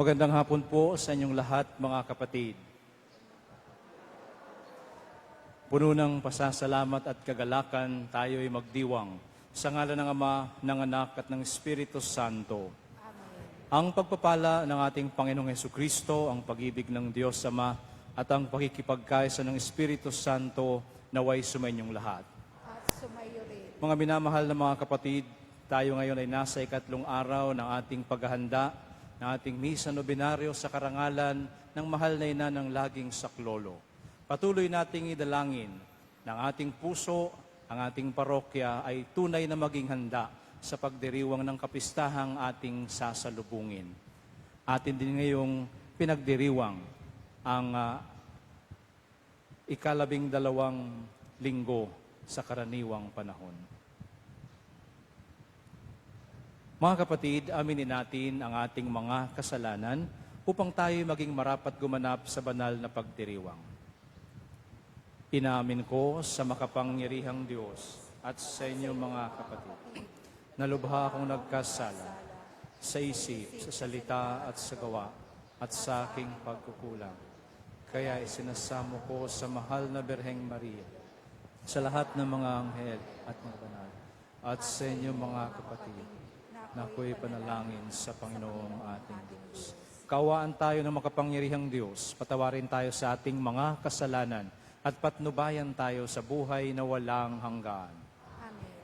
Magandang hapon po sa inyong lahat, mga kapatid. Puno ng pasasalamat at kagalakan, tayo'y magdiwang sa ngalan ng Ama, ng Anak at ng Espiritu Santo. Amen. Ang pagpapala ng ating Panginoong Hesukristo, ang pag-ibig ng Diyos Ama at ang pakikipagkaisa ng Espiritu Santo naway sumainyong lahat. At sumayo rin. Mga minamahal na mga kapatid, tayo ngayon ay nasa ikatlong araw ng ating paghahanda ng ating misa nobinaryo sa karangalan ng mahal na ina ng laging saklolo. Patuloy nating idalangin ng ating puso, ang ating parokya ay tunay na maging handa sa pagdiriwang ng kapistahang ating sasalubungin. Atin din ngayong pinagdiriwang ang ika-12 linggo sa karaniwang panahon. Mga kapatid, aminin natin ang ating mga kasalanan upang tayo maging marapat gumanap sa banal na pagdiriwang. Inaamin ko sa makapangyarihang Diyos at sa inyo mga kapatid, na lubha akong nagkasala sa isip, sa salita at sa gawa at sa aking pagkukulang. Kaya isinasamo ko sa mahal na Birheng Maria, sa lahat ng mga anghel at mga banal, at sa inyo mga kapatid, na ako'y panalangin sa Panginoong ating Diyos. Kaawaan tayo ng makapangyarihang Diyos, patawarin tayo sa ating mga kasalanan, at patnubayan tayo sa buhay na walang hanggan. Amen.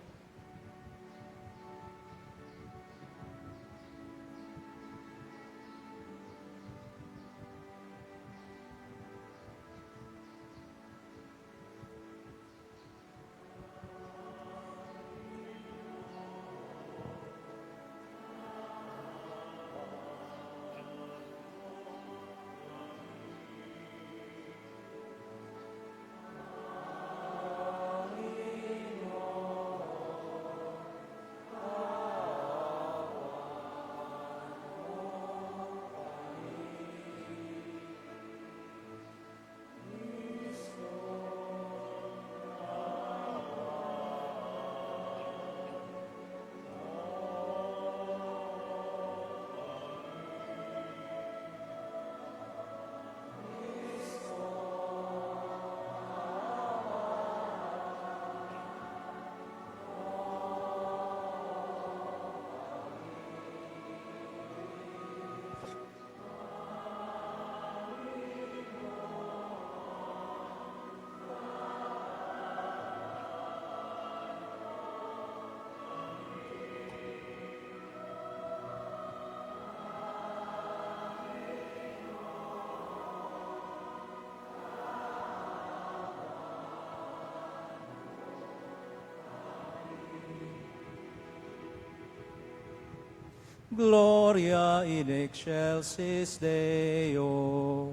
Gloria in excelsis Deo.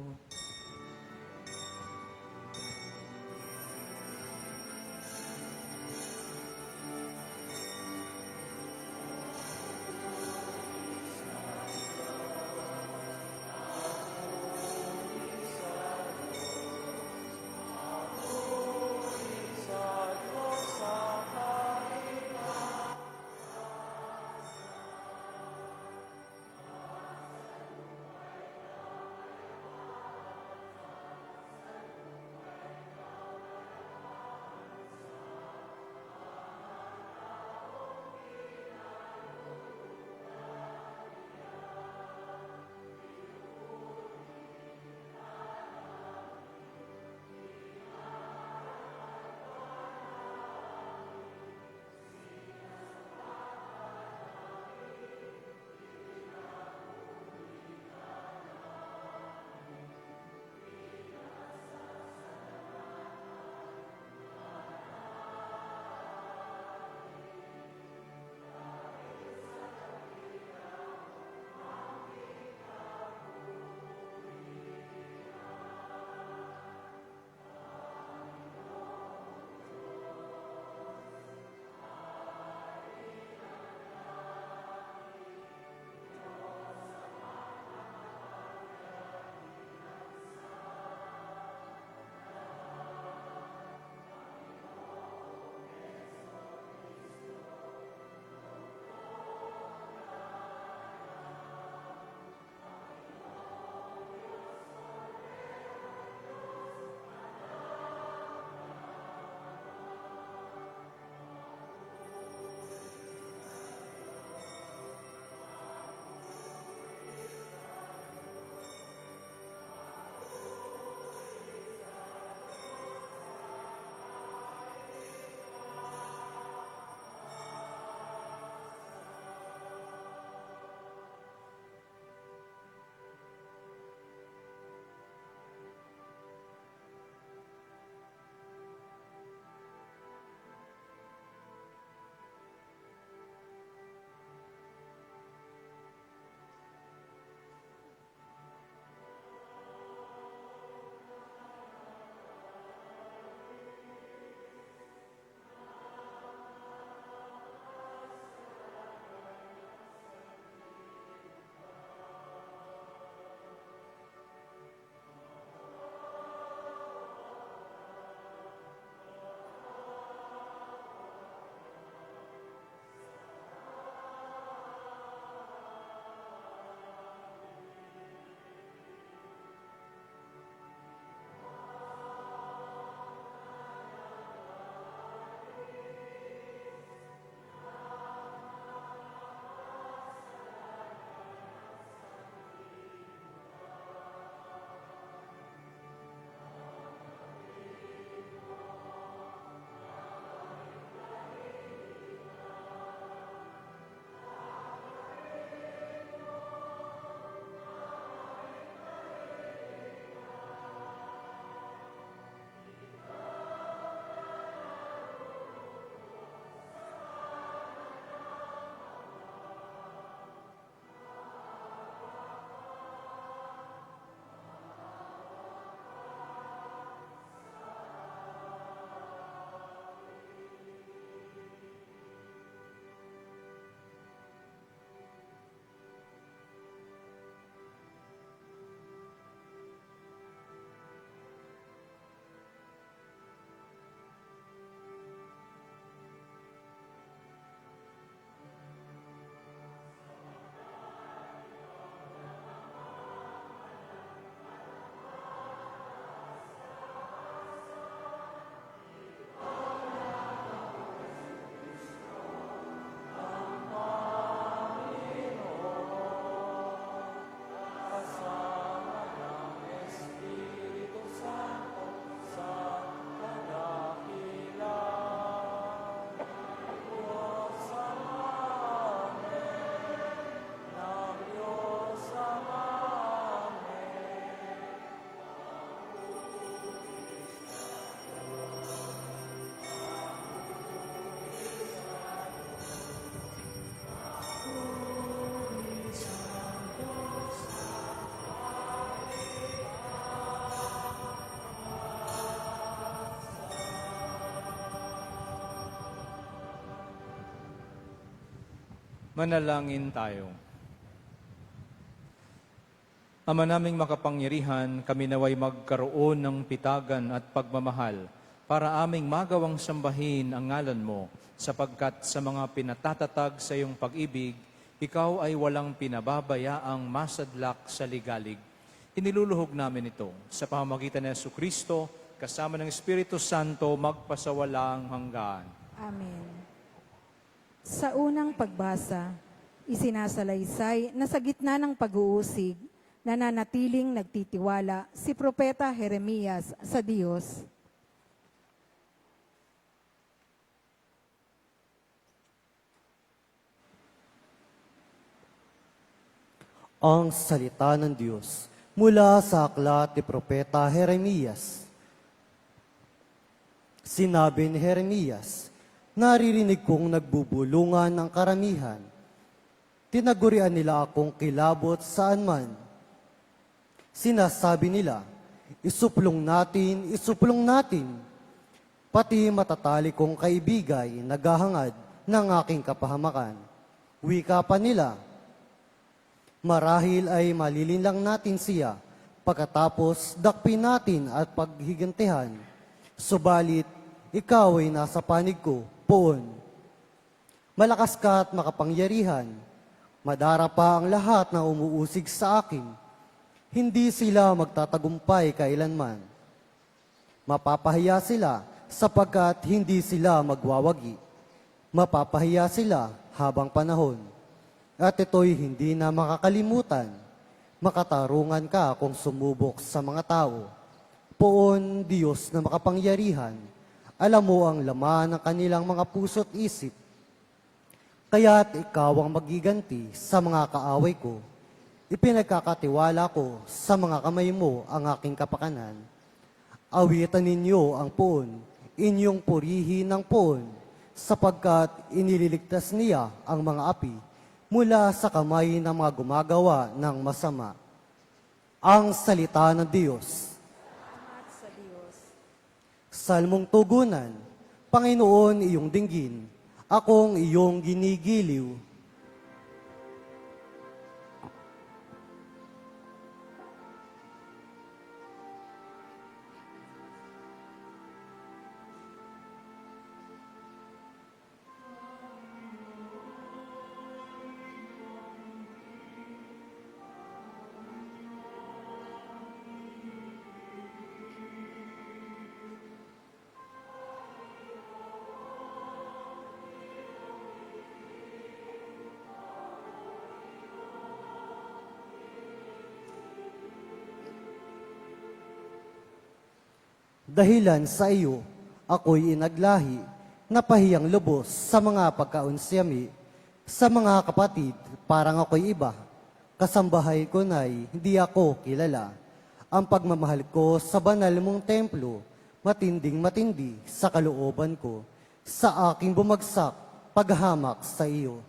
Manalangin tayo. Ama naming makapangyarihan, kami naway magkaroon ng pitagan at pagmamahal para aming magawang sambahin ang ngalan mo, sapagkat sa mga pinatatatag sa iyong pag-ibig, ikaw ay walang pinababayaang masadlak sa ligalig. Iniluluhog namin ito sa pamamagitan ni Jesucristo, kasama ng Espiritu Santo, magpasawalang hanggan. Amen. Sa unang pagbasa, isinasalaysay na sa gitna ng pag-uusig, nananatiling nagtitiwala si Propeta Jeremias sa Diyos. Ang salita ng Diyos mula sa aklat ni Propeta Jeremias. Sinabi ni Jeremias, naririnig kong nagbubulungan ng karamihan. Tinagurian nila akong kilabot saan man. Sinasabi nila, isuplong natin. Pati matatali kong kaibigay naghahangad ng aking kapahamakan. Wika pa nila, marahil ay malilinlang natin siya, pagkatapos dakpin natin at paghigantihan. Subalit, ikaw ay nasa panig ko, poon. Malakas ka at makapangyarihan, madara pa ang lahat na umuusig sa akin. Hindi sila magtatagumpay kailanman. Mapapahiya sila sapagkat hindi sila magwawagi. Mapapahiya sila habang panahon. At ito'y hindi na makakalimutan. Makatarungan ka kung sumubok sa mga tao. Poon, Diyos na makapangyarihan, alam mo ang laman ng kanilang mga puso't isip. Kaya't ikaw ang magiganti sa mga kaaway ko. Ipinagkakatiwala ko sa mga kamay mo ang aking kapakanan. Awitan ninyo ang poon, inyong purihin ng poon, sapagkat inililigtas niya ang mga api mula sa kamay ng mga gumagawa ng masama. Ang salita ng Diyos. Salamat sa Diyos. Salmong tugunan, Panginoon iyong dinggin, akong iyong ginigiliw. Dahilan sa iyo, ako'y inaglahi, napahiyang lubos sa mga pagkaunsyami, sa mga kapatid, parang ako'y iba. Kasambahay ko na'y hindi ako kilala. Ang pagmamahal ko sa banal mong templo, matinding matindi sa kalooban ko, sa aking bumagsak, paghamak sa iyo.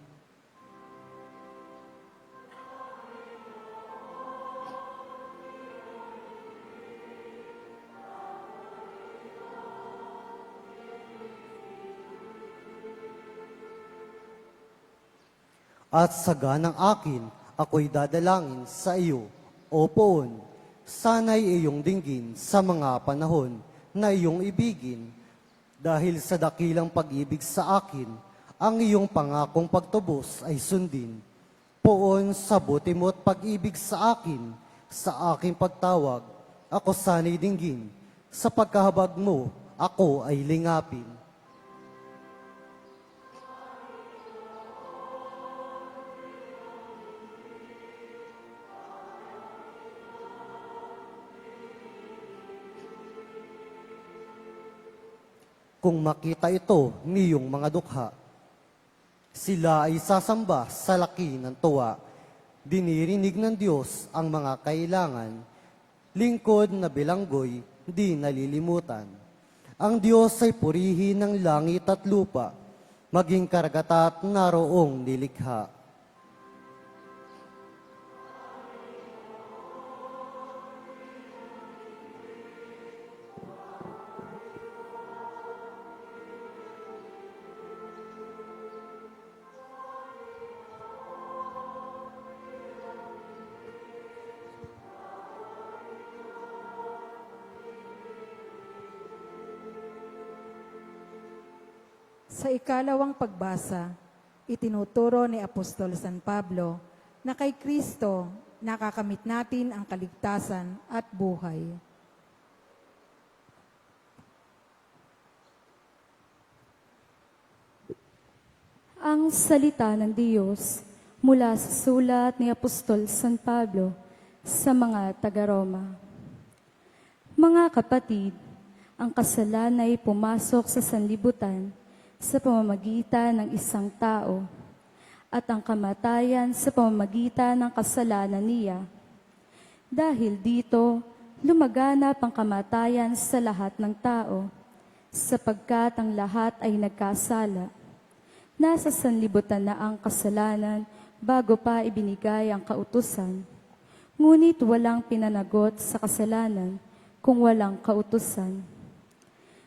At sa ganang akin, ako'y dadalangin sa iyo, O poon. Sana'y iyong dinggin sa mga panahon na iyong ibigin. Dahil sa dakilang pag-ibig sa akin, ang iyong pangakong pagtubos ay sundin. Poon sa buti mo't pag-ibig sa akin, sa aking pagtawag, ako sana'y dinggin. Sa pagkahabag mo, ako ay lingapin. Kung makita ito niyong mga dukha, sila ay sasamba sa laki ng tuwa. Dinirinig ng Diyos ang mga kailangan, lingkod na bilanggoy, di nalilimutan. Ang Diyos ay purihin ng langit at lupa, maging karagata't naroong nilikha. Sa ikalawang pagbasa, itinuturo ni Apostol San Pablo na kay Kristo nakakamit natin ang kaligtasan at buhay. Ang salita ng Diyos mula sa sulat ni Apostol San Pablo sa mga taga-Roma. Mga kapatid, ang kasalanan ay pumasok sa sanlibutan sa pamamagitan ng isang tao at ang kamatayan sa pamamagitan ng kasalanan niya. Dahil dito, lumaganap ang kamatayan sa lahat ng tao, sapagkat ang lahat ay nagkasala. Nasa sanlibutan na ang kasalanan bago pa ibinigay ang kautusan. Ngunit walang pinanagot sa kasalanan kung walang kautusan.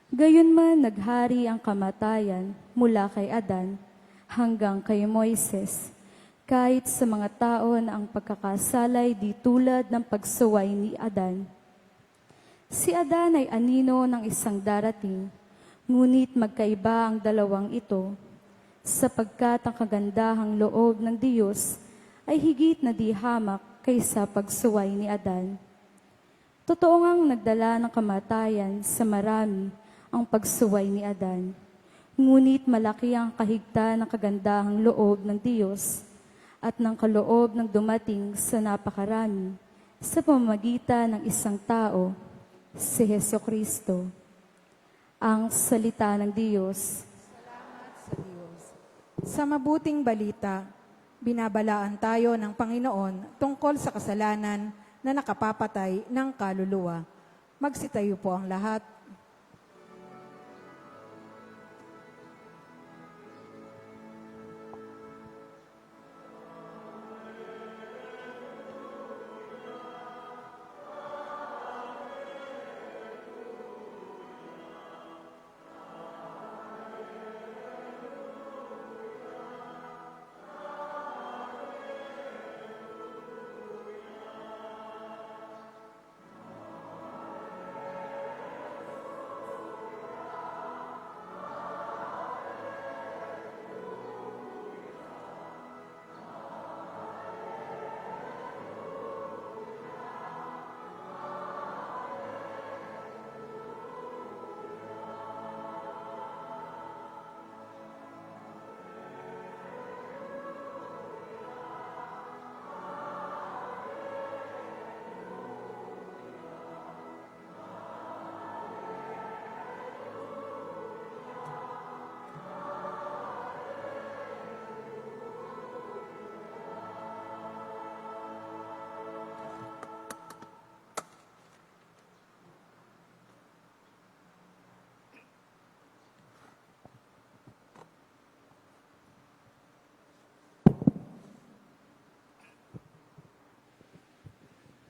Gayunman naghari ang kamatayan mula kay Adan hanggang kay Moises, kahit sa mga tao na ang pagkakasalay di tulad ng pagsuway ni Adan. Si Adan ay anino ng isang darating, ngunit magkaiba ang dalawang ito, sapagkat ang kagandahang loob ng Diyos ay higit na di hamak kaysa pagsuway ni Adan. Totoo ngang nagdala ng kamatayan sa marami ang pagsuway ni Adan, ngunit malaki ang kahigta ng kagandahang loob ng Diyos at ng kaloob ng dumating sa napakarami sa pamamagitan ng isang tao, si Hesukristo. Ang salita ng Diyos. Sa Diyos. Sa mabuting balita, binabalaan tayo ng Panginoon tungkol sa kasalanan na nakapapatay ng kaluluwa. Magsitayo po ang lahat.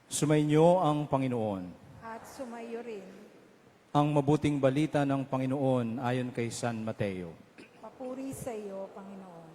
Sumainyo ang Panginoon. At sumayo rin. Ang mabuting balita ng Panginoon ayon kay San Mateo. Papuri sa iyo, Panginoon.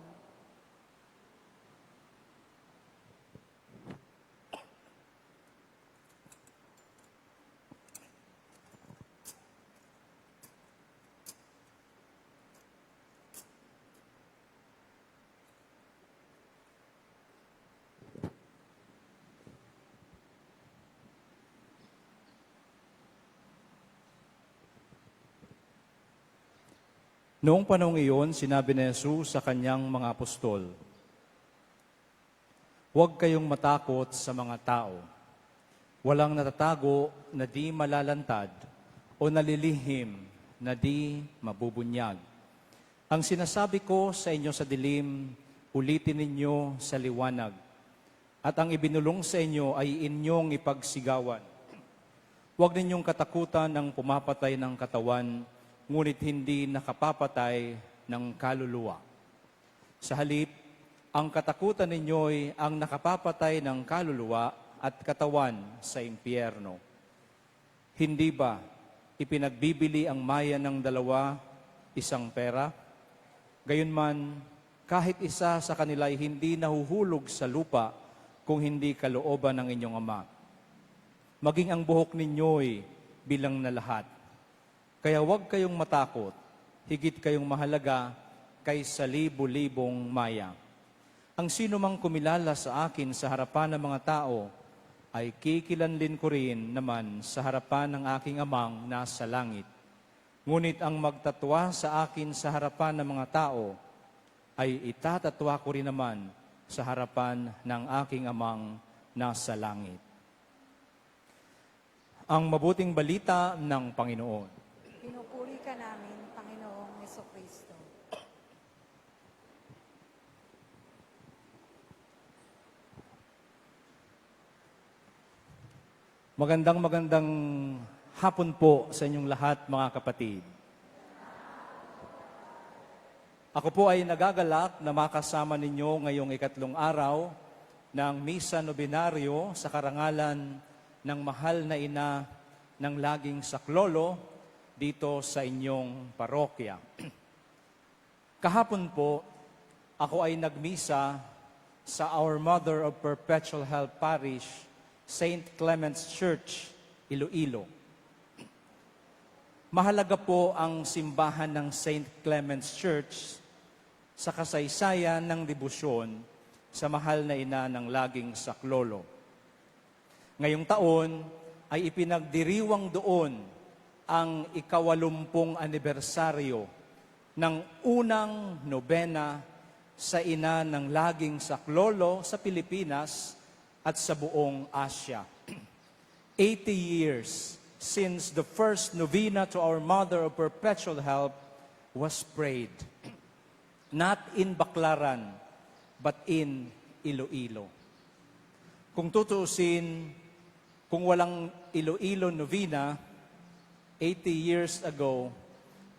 Noong panahong iyon, sinabi ni Jesus sa kanyang mga apostol, "Huwag kayong matakot sa mga tao. Walang natatago na di malalantad o nalilihim na di mabubunyag. Ang sinasabi ko sa inyo sa dilim, ulitin ninyo sa liwanag. At ang ibinulong sa inyo ay inyong ipagsigawan. Huwag ninyong katakutan ng pumapatay ng katawan, ngunit hindi nakapapatay ng kaluluwa. Sa halip, ang katakutan ninyo'y ang nakapapatay ng kaluluwa at katawan sa impyerno. Hindi ba ipinagbibili ang maya ng dalawa, isang pera? Gayunman, kahit isa sa kanila ay hindi nahuhulog sa lupa kung hindi kalooban ng inyong Ama. Maging ang buhok ninyo'y bilang na lahat. Kaya huwag kayong matakot, higit kayong mahalaga kaysa libo-libong maya. Ang sino mang kumilala sa akin sa harapan ng mga tao, ay kikilanlin ko rin naman sa harapan ng aking amang nasa langit. Ngunit ang magtatwa sa akin sa harapan ng mga tao, ay itatatwa ko rin naman sa harapan ng aking amang nasa langit. Ang mabuting balita ng Panginoon. Pinupuri ka namin, Panginoong Hesukristo. Magandang hapon po sa inyong lahat, mga kapatid. Ako po ay nagagalak na makasama ninyo ngayong ikatlong araw ng Misa Nobenaryo sa karangalan ng mahal na ina ng laging saklolo dito sa inyong parokya. Kahapon po, ako ay nagmisa sa Our Mother of Perpetual Help Parish, St. Clement's Church, Iloilo. Mahalaga po ang simbahan ng St. Clement's Church sa kasaysayan ng debosyon sa mahal na ina ng laging saklolo. Ngayong taon ay ipinagdiriwang doon ang 80 anibersaryo ng unang nobena sa ina ng laging saklolo sa Pilipinas at sa buong Asia. 80 years since the first novena to our Mother of Perpetual Help was prayed. Not in Baclaran, but in Iloilo. Kung tutuusin, kung walang Iloilo novena, 80 years ago,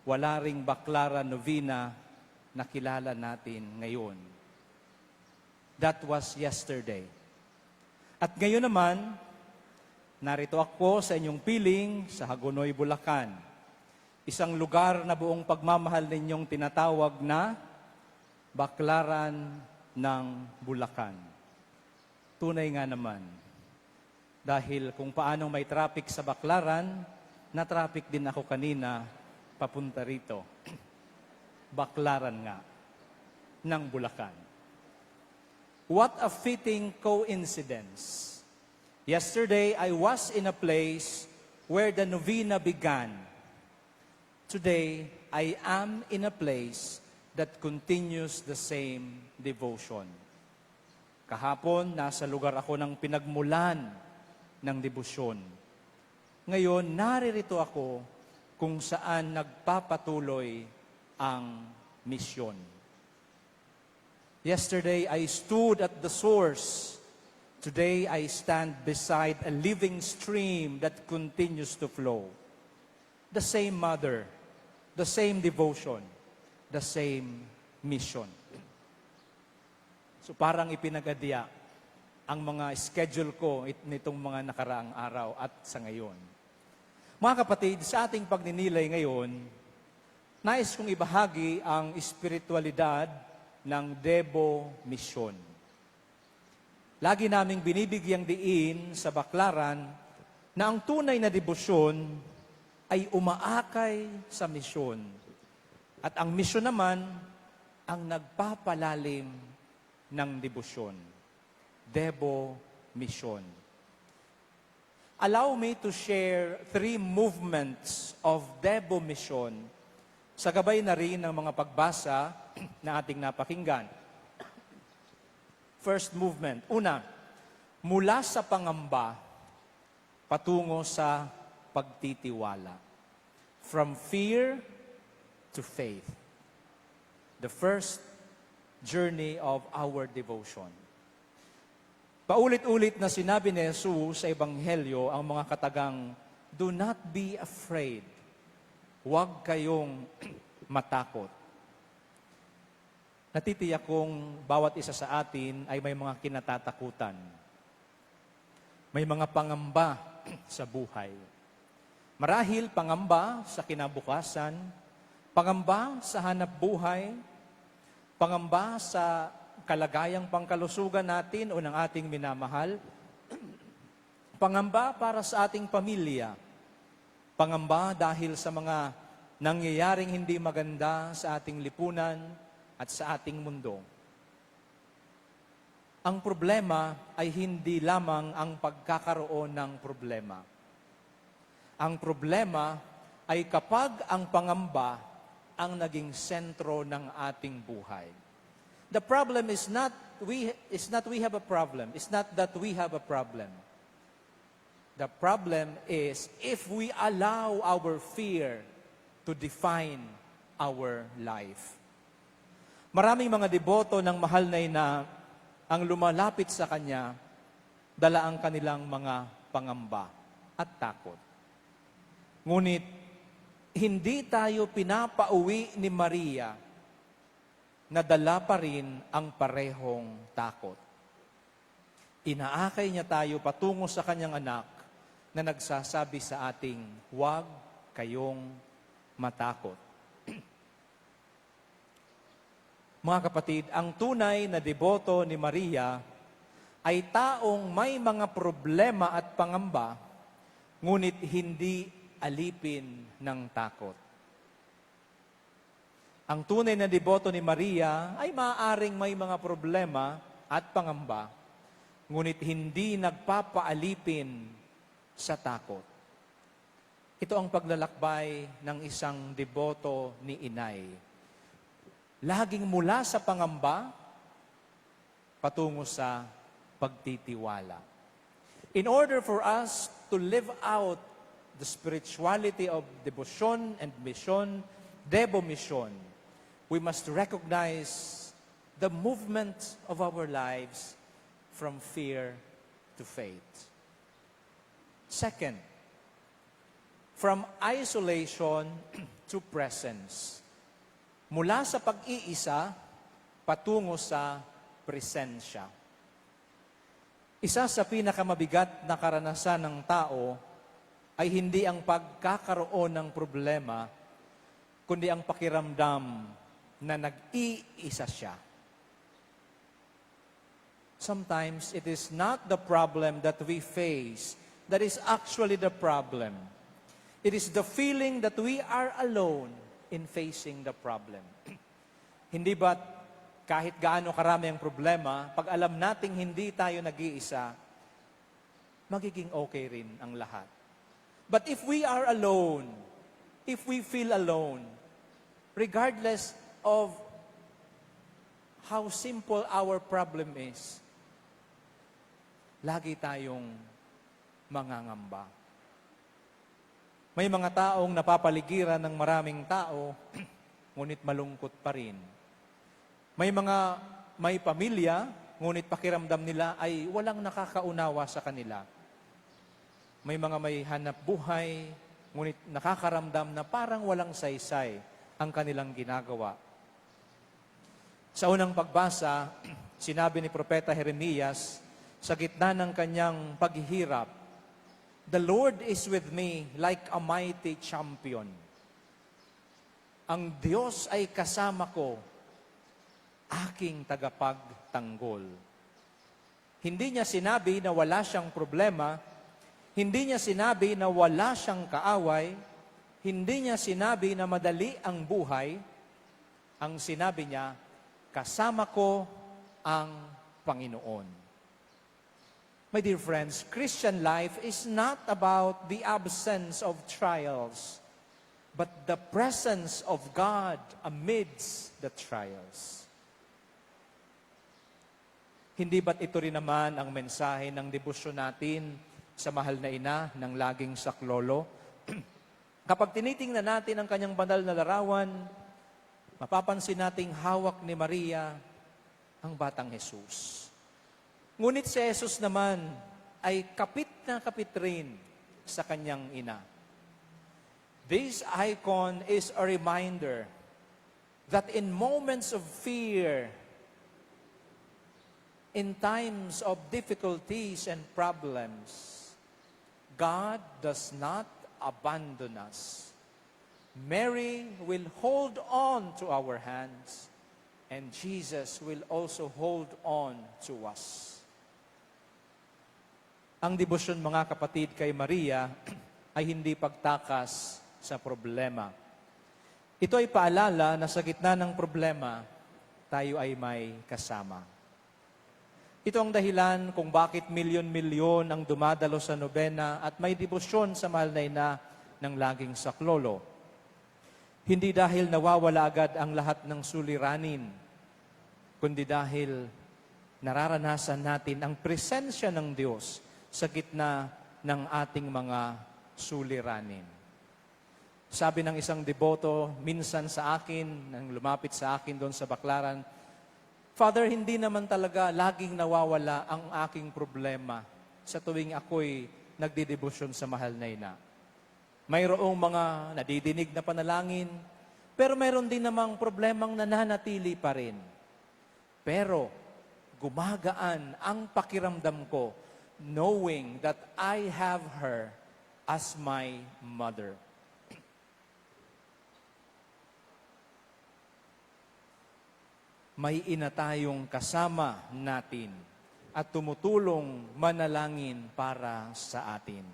wala ring Baclaran novena na kilala natin ngayon. That was yesterday. At ngayon naman, narito ako sa inyong piling sa Hagonoy, Bulacan. Isang lugar na buong pagmamahal ninyong tinatawag na Baclaran ng Bulacan. Tunay nga naman. Dahil kung paanong may traffic sa Baclaran, na-traffic din ako kanina papunta rito. Baclaran nga ng Bulacan. What a fitting coincidence. Yesterday, I was in a place where the novena began. Today, I am in a place that continues the same devotion. Kahapon, nasa lugar ako ng pinagmulan ng debosyon. Ngayon, naririto ako kung saan nagpapatuloy ang misyon. Yesterday, I stood at the source. Today, I stand beside a living stream that continues to flow. The same mother, the same devotion, the same mission. So parang ipinagadya ang mga schedule ko nitong mga nakaraang araw at sa ngayon. Mga kapatid, sa ating pagninilay ngayon, nais kong ibahagi ang espiritualidad ng Debo Mission. Lagi naming binibigyang diin sa Baclaran na ang tunay na debosyon ay umaakay sa misyon. At ang misyon naman ang nagpapalalim ng debosyon. Debo Mission. Allow me to share 3 movements of Debo Mission sa gabay na rin ng mga pagbasa na ating napakinggan. First movement. Una, mula sa pangamba patungo sa pagtitiwala. From fear to faith. The first journey of our devotion. Paulit-ulit na sinabi ni Jesus sa Ebanghelyo ang mga katagang, do not be afraid. Huwag kayong matakot. Natitiyak kong bawat isa sa atin ay may mga kinatatakutan. May mga pangamba sa buhay. Marahil pangamba sa kinabukasan, pangamba sa hanap buhay, pangamba sa kalagayang pangkalusugan natin o ng ating minamahal, pangamba para sa ating pamilya, pangamba dahil sa mga nangyayaring hindi maganda sa ating lipunan at sa ating mundo. Ang problema ay hindi lamang ang pagkakaroon ng problema. Ang problema ay kapag ang pangamba ang naging sentro ng ating buhay. The problem is not we have a problem. It's not that we have a problem. The problem is if we allow our fear to define our life. Maraming mga deboto ng mahal na ina ang lumalapit sa Kanya, dala ang kanilang mga pangamba at takot. Ngunit, hindi tayo pinapauwi ni Maria na dala pa rin ang parehong takot. Inaakay niya tayo patungo sa Kanyang anak na nagsasabi sa ating, huwag kayong matakot. Mga kapatid, ang tunay na deboto ni Maria ay taong may mga problema at pangamba, ngunit hindi alipin ng takot. Ang tunay na deboto ni Maria ay maaaring may mga problema at pangamba, ngunit hindi nagpapaalipin sa takot. Ito ang paglalakbay ng isang deboto ni Inay. Laging mula sa pangamba, patungo sa pagtitiwala. In order for us to live out the spirituality of devotion and mission, devomission, we must recognize the movement of our lives from fear to faith. Second, from isolation to presence. Mula sa pag-iisa, patungo sa presensya. Isa sa pinakamabigat na karanasan ng tao ay hindi ang pagkakaroon ng problema, kundi ang pakiramdam na nag-iisa siya. Sometimes it is not the problem that we face that is actually the problem. It is the feeling that we are alone in facing the problem. Hindi ba kahit gaano karami ang problema, pag alam nating hindi tayo nag-iisa, magiging okay rin ang lahat. But if we are alone, if we feel alone, regardless of how simple our problem is, lagi tayong mangangamba. May mga taong napapaligiran ng maraming tao, ngunit malungkot pa rin. May pamilya, ngunit pakiramdam nila ay walang nakakaunawa sa kanila. May mga may hanap buhay, ngunit nakakaramdam na parang walang saysay ang kanilang ginagawa. Sa unang pagbasa, sinabi ni Propeta Jeremias, sa gitna ng kanyang paghihirap, "The Lord is with me like a mighty champion." Ang Diyos ay kasama ko, aking tagapagtanggol. Hindi niya sinabi na wala siyang problema, hindi niya sinabi na wala siyang kaaway, hindi niya sinabi na madali ang buhay. Ang sinabi niya, kasama ko ang Panginoon. My dear friends, Christian life is not about the absence of trials, but the presence of God amidst the trials. Hindi ba't ito rin naman ang mensahe ng debosyon natin sa mahal na ina ng laging saklolo? Kapag tinitingnan natin ang kanyang banal na larawan, mapapansin nating hawak ni Maria ang batang Jesus. Ngunit si Jesus naman ay kapit na kapit rin sa kanyang ina. This icon is a reminder that in moments of fear, in times of difficulties and problems, God does not abandon us. Mary will hold on to our hands, and Jesus will also hold on to us. Ang debosyon, mga kapatid, kay Maria ay hindi pagtakas sa problema. Ito ay paalala na sa gitna ng problema, tayo ay may kasama. Ito ang dahilan kung bakit milyon-milyon ang dumadalo sa nobena at may debosyon sa mahal na ina ng laging saklolo. Hindi dahil nawawala agad ang lahat ng suliranin, kundi dahil nararanasan natin ang presensya ng Diyos sa gitna ng ating mga suliranin. Sabi ng isang deboto, minsan sa akin, nang lumapit sa akin doon sa Baklaran, Father, hindi naman talaga laging nawawala ang aking problema sa tuwing ako'y nagdidebosyon sa mahal na ina. Mayroong mga nadidinig na panalangin, pero mayroon din namang problemang nananatili pa rin. Pero gumagaan ang pakiramdam ko knowing that I have her as my mother. May ina tayong kasama natin at tumutulong manalangin para sa atin.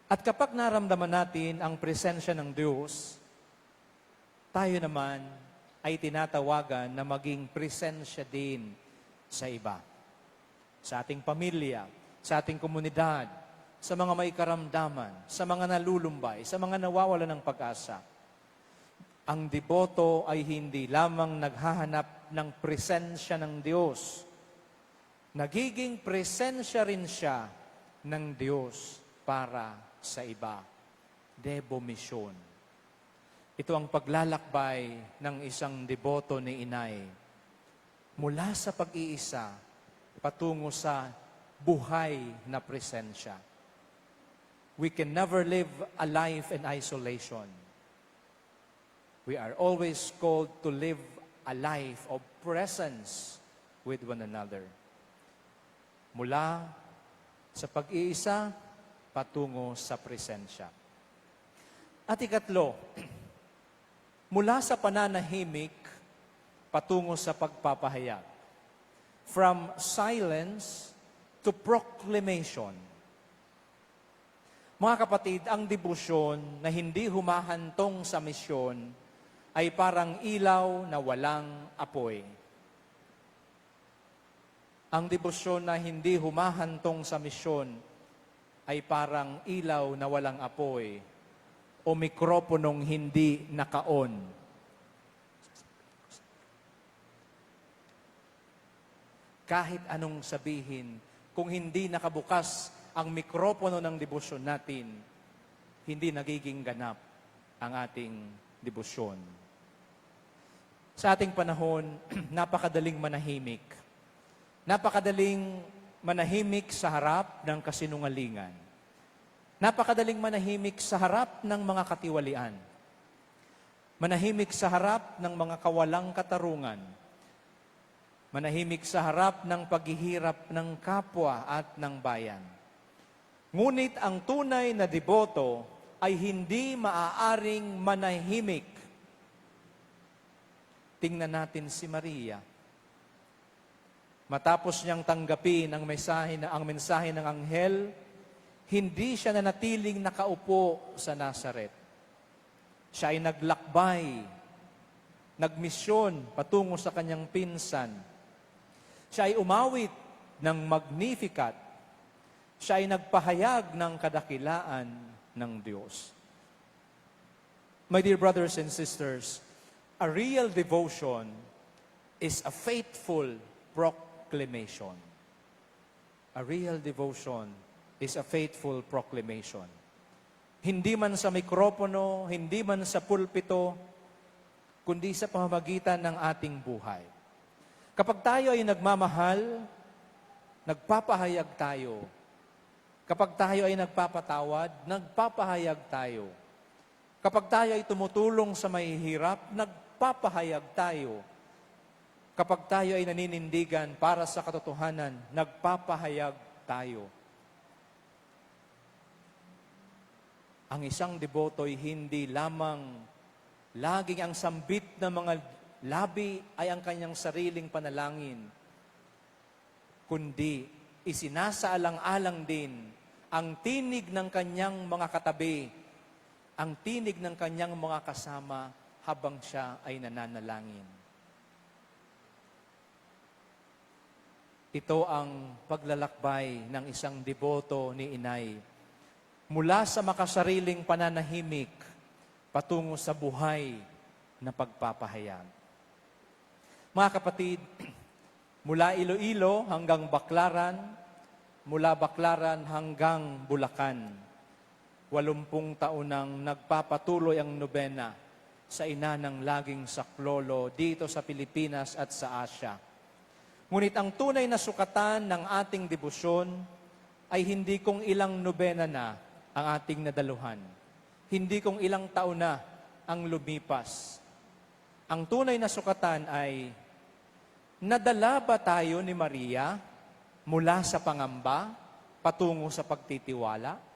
At kapag naramdaman natin ang presensya ng Diyos, tayo naman ay tinatawagan na maging presensya din sa iba. Sa ating pamilya, sa ating komunidad, sa mga may karamdaman, sa mga nalulumbay, sa mga nawawala ng pag-asa. Ang deboto ay hindi lamang naghahanap ng presensya ng Diyos. Nagiging presensya rin siya ng Diyos para sa iba. Debomisyon. Ito ang paglalakbay ng isang deboto ni Inay. Mula sa pag-iisa, patungo sa buhay na presensya. We can never live a life in isolation. We are always called to live a life of presence with one another. Mula sa pag-iisa, patungo sa presensya. At ikatlo, mula sa pananahimik, patungo sa pagpapahayag. From silence to proclamation. Mga kapatid, ang debosyon na hindi humahantong sa misyon ay parang ilaw na walang apoy. Ang debosyon na hindi humahantong sa misyon ay parang ilaw na walang apoy o mikroponong hindi naka-on. Kahit anong sabihin, kung hindi nakabukas ang mikropono ng debosyon natin, hindi nagiging ganap ang ating debosyon. Sa ating panahon, napakadaling manahimik. Napakadaling manahimik sa harap ng kasinungalingan. Napakadaling manahimik sa harap ng mga katiwalian. Manahimik sa harap ng mga kawalang katarungan. Manahimik sa harap ng paghihirap ng kapwa at ng bayan. Ngunit ang tunay na deboto ay hindi maaaring manahimik. Tingnan natin si Maria. Matapos niyang tanggapin ang mensahe ng anghel, hindi siya nanatiling nakaupo sa Nazaret. Siya ay naglakbay, nagmisyon patungo sa kanyang pinsan. Siya ay umawit ng Magnificat. Siya ay nagpahayag ng kadakilaan ng Diyos. My dear brothers and sisters, a real devotion is a faithful proclamation. A real devotion is a faithful proclamation. Hindi man sa mikropono, hindi man sa pulpito, kundi sa pamamagitan ng ating buhay. Kapag tayo ay nagmamahal, nagpapahayag tayo. Kapag tayo ay nagpapatawad, nagpapahayag tayo. Kapag tayo ay tumutulong sa mahihirap, nagpapahayag tayo. Kapag tayo ay naninindigan para sa katotohanan, nagpapahayag tayo. Ang isang deboto ay hindi lamang laging ang sambit ng mga labi ay ang kanyang sariling panalangin, kundi isinasaalang-alang din ang tinig ng kanyang mga katabi ang tinig ng kanyang mga kasama habang siya ay nananalangin. Ito ang paglalakbay ng isang deboto ni Inay mula sa makasariling pananahimik patungo sa buhay na pagpapahayag. Mga kapatid, mula Iloilo hanggang Baclaran, mula Baclaran hanggang Bulacan, 80 taon nang nagpapatuloy ang nobena sa ina ng laging saklolo dito sa Pilipinas at sa Asia. Ngunit ang tunay na sukatan ng ating debosyon ay hindi kung ilang nobena na ang ating nadaluhan. Hindi kung ilang taon na ang lumipas. Ang tunay na sukatan ay, nadala ba tayo ni Maria mula sa pangamba patungo sa pagtitiwala?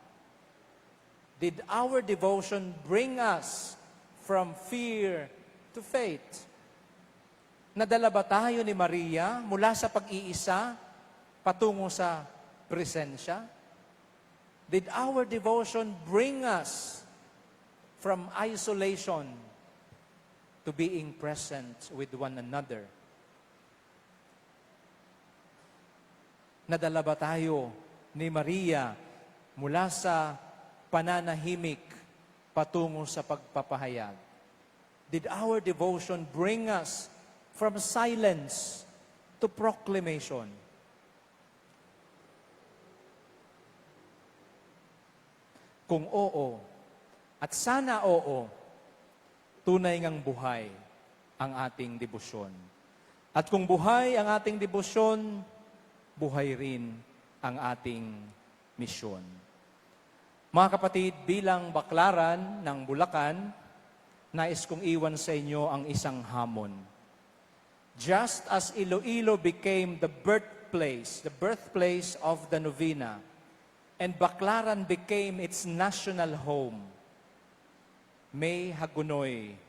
Did our devotion bring us from fear to faith? Nadala ba tayo ni Maria mula sa pag-iisa patungo sa presensya? Did our devotion bring us from isolation to being present with one another? Nadala ba tayo ni Maria mula sa pananahimik patungo sa pagpapahayag? Did our devotion bring us from silence to proclamation? Kung oo, at sana oo, tunay ngang buhay ang ating debosyon. At kung buhay ang ating debosyon, buhay rin ang ating misyon. Mga kapatid, bilang Baclaran ng Bulacan, nais kong iwan sa inyo ang isang hamon. Just as Iloilo became the birthplace of the novena, and Baclaran became its national home, may Hagonoy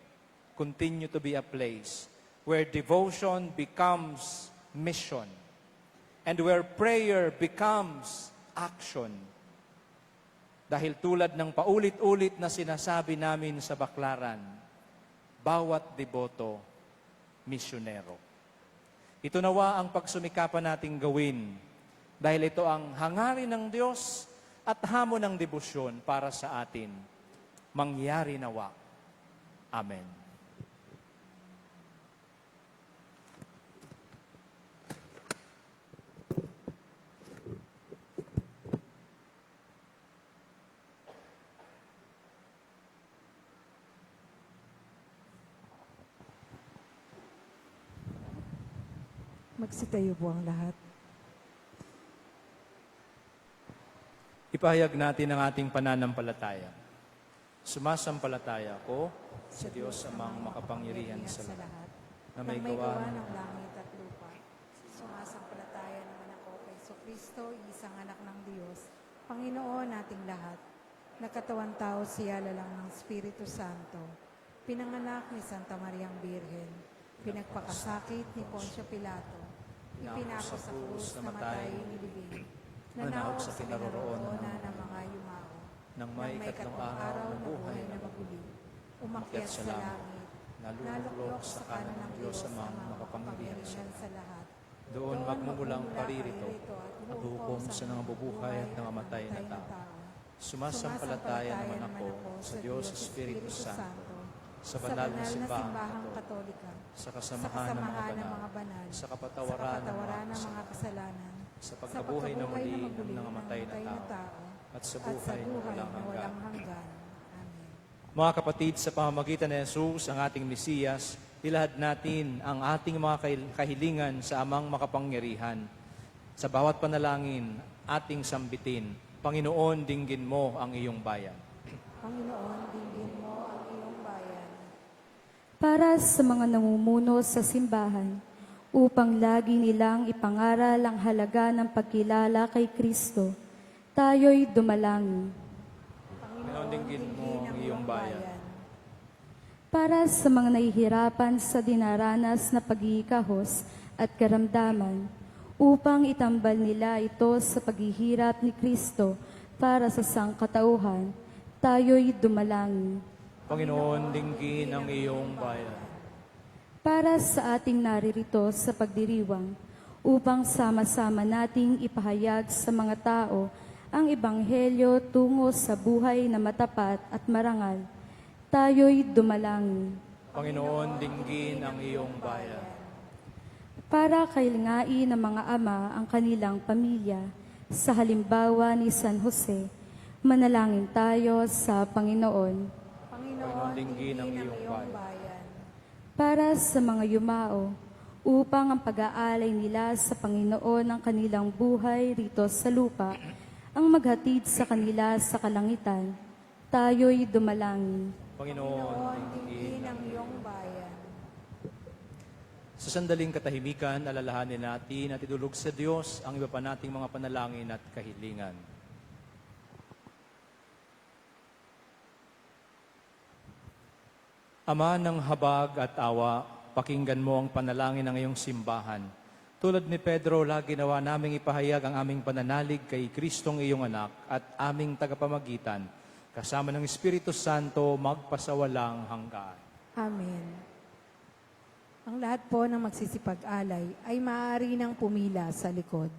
continue to be a place where devotion becomes mission and where prayer becomes action. Dahil tulad ng paulit-ulit na sinasabi namin sa Baclaran, bawat deboto, misyonero. Ito nawa ang pagsumikapan nating gawin dahil ito ang hangarin ng Diyos at hamon ng debosyon para sa atin. Mangyari nawa. Amen. Magsitayo po ang lahat. Ipahayag natin ang ating pananampalataya. Sumasampalataya ako sa Diyos amang makapangyarihan sa lahat, na may gawa ng langit at lupa. Sumasampalataya naman ako kay Kristo, isang anak ng Diyos, Panginoon nating lahat. Nagkatawang tao siya lalang ng Espiritu Santo. Pinanganak ni Santa Mariang Birhen. Pinagpakasakit ni Poncio Pilato. Ipinako sa krus, namatay, nilibing. Nanaog sa pinaroroonan ng mga yumao. Nang may ikatlong araw na buhay na maguli. Umakyat sa langit. Naluklok sa kanan ng Diyos amang makapangyarihan sa lahat. Doon magmumulang paririto at hukom sa nangabubuhay at nangamatay na tao. Sumasampalataya naman ako sa Diyos Espiritu Santo, sa banal na simbahang Katolika, sa kasamahan ng mga banal, sa kapatawaran ng mga kasalanan, sa pagkabuhay na muli ng nangamatay na tao, at sa buhay na walang hanggan. Amen. Mga kapatid, sa pamamagitan ni Jesus, ang ating Mesiyas, ilahad natin ang ating mga kahilingan sa amang makapangyarihan. Sa bawat panalangin, ating sambitin, Panginoon, dinggin mo ang iyong bayan. Panginoon, dinggin mo ang iyong bayan. Para sa mga namumuno sa simbahan, upang lagi nilang ipangaral ang halaga ng pagkilala kay Kristo, tayo'y dumalangin. Panginoon, dinggin mo ang iyong bayan. Para sa mga nahihirapan sa dinaranas na pagkikahos at karamdaman, upang itambal nila ito sa paghihirap ni Kristo para sa sangkatauhan, tayo'y dumalangin. Panginoon, dinggin ang iyong bayan. Para sa ating naririto sa pagdiriwang, upang sama-sama nating ipahayag sa mga tao ang Ebanghelyo tungo sa buhay na matapat at marangal, tayo'y dumalangin. Panginoon, dinggin ang iyong bayan. Para kailingai ng mga ama ang kanilang pamilya, sa halimbawa ni San Jose, manalangin tayo sa Panginoon. Panginoon, dinggin ang iyong bayan. Para sa mga yumao, upang ang pag-aalay nila sa Panginoon ng kanilang buhay rito sa lupa, ang maghatid sa kanila sa kalangitan, tayo'y dumalangin. Panginoon, dinggin ang iyong bayan. Sa sandaling katahimikan, alalahanin natin at idulog sa Diyos ang iba pa nating mga panalangin at kahilingan. Ama ng habag at awa, pakinggan mo ang panalangin ng iyong simbahan. Tulad ni Pedro, lagi nawa naming ipahayag ang aming pananalig kay Kristong iyong anak at aming tagapamagitan, kasama ng Espiritu Santo, magpasawalang hanggaan. Amen. Ang lahat po ng magsisipag-alay ay maaari nang pumila sa likod.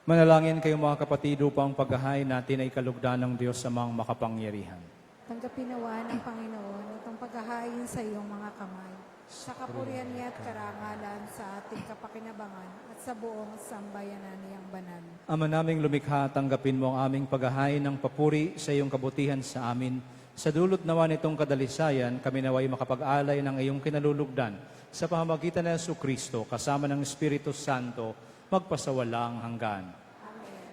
Manalangin kayo mga kapatid upang paghahain natin ay kalugdan ng Diyos sa mga makapangyarihan. Tanggapin nawa ng Panginoon itong paghahain sa iyong mga kamay, sa kapurihan niya at karangalan sa ating kapakinabangan at sa buong sambayanan niyang banal. Ama naming lumikha, tanggapin mo ang aming paghahain ng papuri sa iyong kabutihan sa amin. Sa dulot nawa nitong kadalisayan, kami naway makapag-alay ng iyong kinalulugdan sa pamamagitan ng Jesucristo kasama ng Espiritu Santo, magpasawalang hanggan.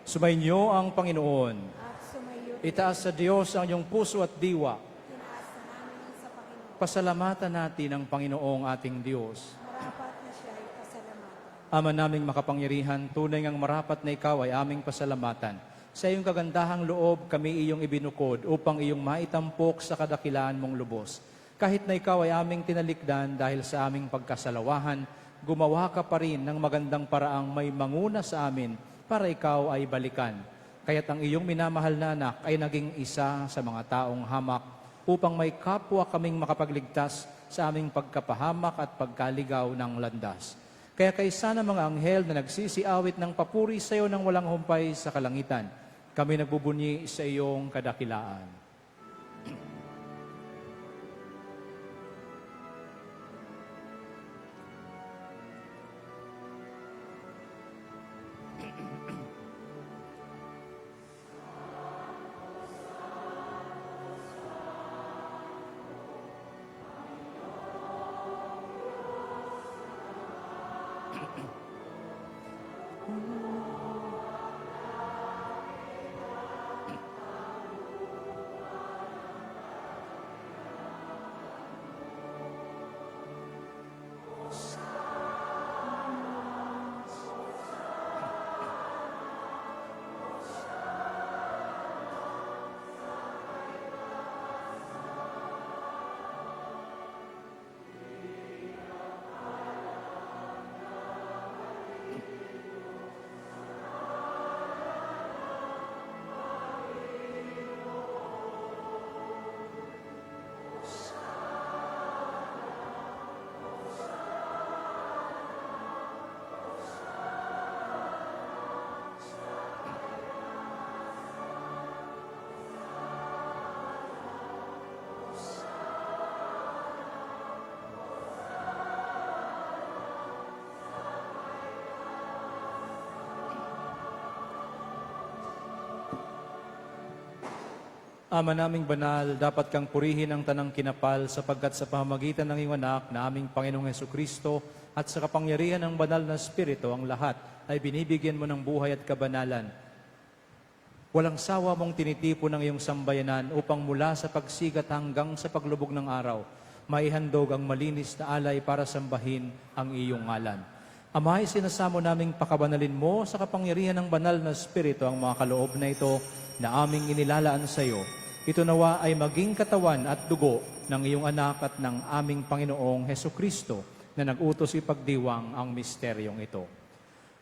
Sumainyo ang Panginoon. At sumayo, Itaas sa Diyos ang iyong puso at diwa. tinaas na namin sa Panginoon. Pasalamatan natin ang Panginoong ating Diyos. Marapat na siya ay pasalamatan. Ama naming makapangyarihan, tunay ngang marapat na ikaw ay aming pasalamatan. Sa iyong kagandahang loob, kami iyong ibinukod upang iyong maitampok sa kadakilaan mong lubos. Kahit na ikaw ay aming tinalikdan dahil sa aming pagkasalawahan, gumawa ka pa rin ng magandang paraang may manguna sa amin para ikaw ay balikan. Kaya't ang iyong minamahal na anak ay naging isa sa mga taong hamak upang may kapwa kaming makapagligtas sa aming pagkapahamak at pagkaligaw ng landas. Kaya kaysa ng mga anghel na nagsisiawit ng papuri sa iyo ng walang humpay sa kalangitan, kami nagbubunyi sa iyong kadakilaan. Ama naming banal, dapat kang purihin ang tanang kinapal sapagkat sa pamamagitan ng iyong anak na aming Panginoong Hesukristo at sa kapangyarihan ng banal na Espiritu ang lahat ay binibigyan mo ng buhay at kabanalan. Walang sawa mong tinitipon ng iyong sambayanan upang mula sa pagsigat hanggang sa paglubog ng araw, maihandog ang malinis na alay para sambahin ang iyong ngalan. Ama, sinasamo naming pakabanalin mo sa kapangyarihan ng banal na Espiritu ang mga kaloob na ito na aming inilalaan sa iyo. Ito nawa ay maging katawan at dugo ng iyong anak at ng aming Panginoong Hesukristo na nag-utos ipagdiwang ang misteryong ito.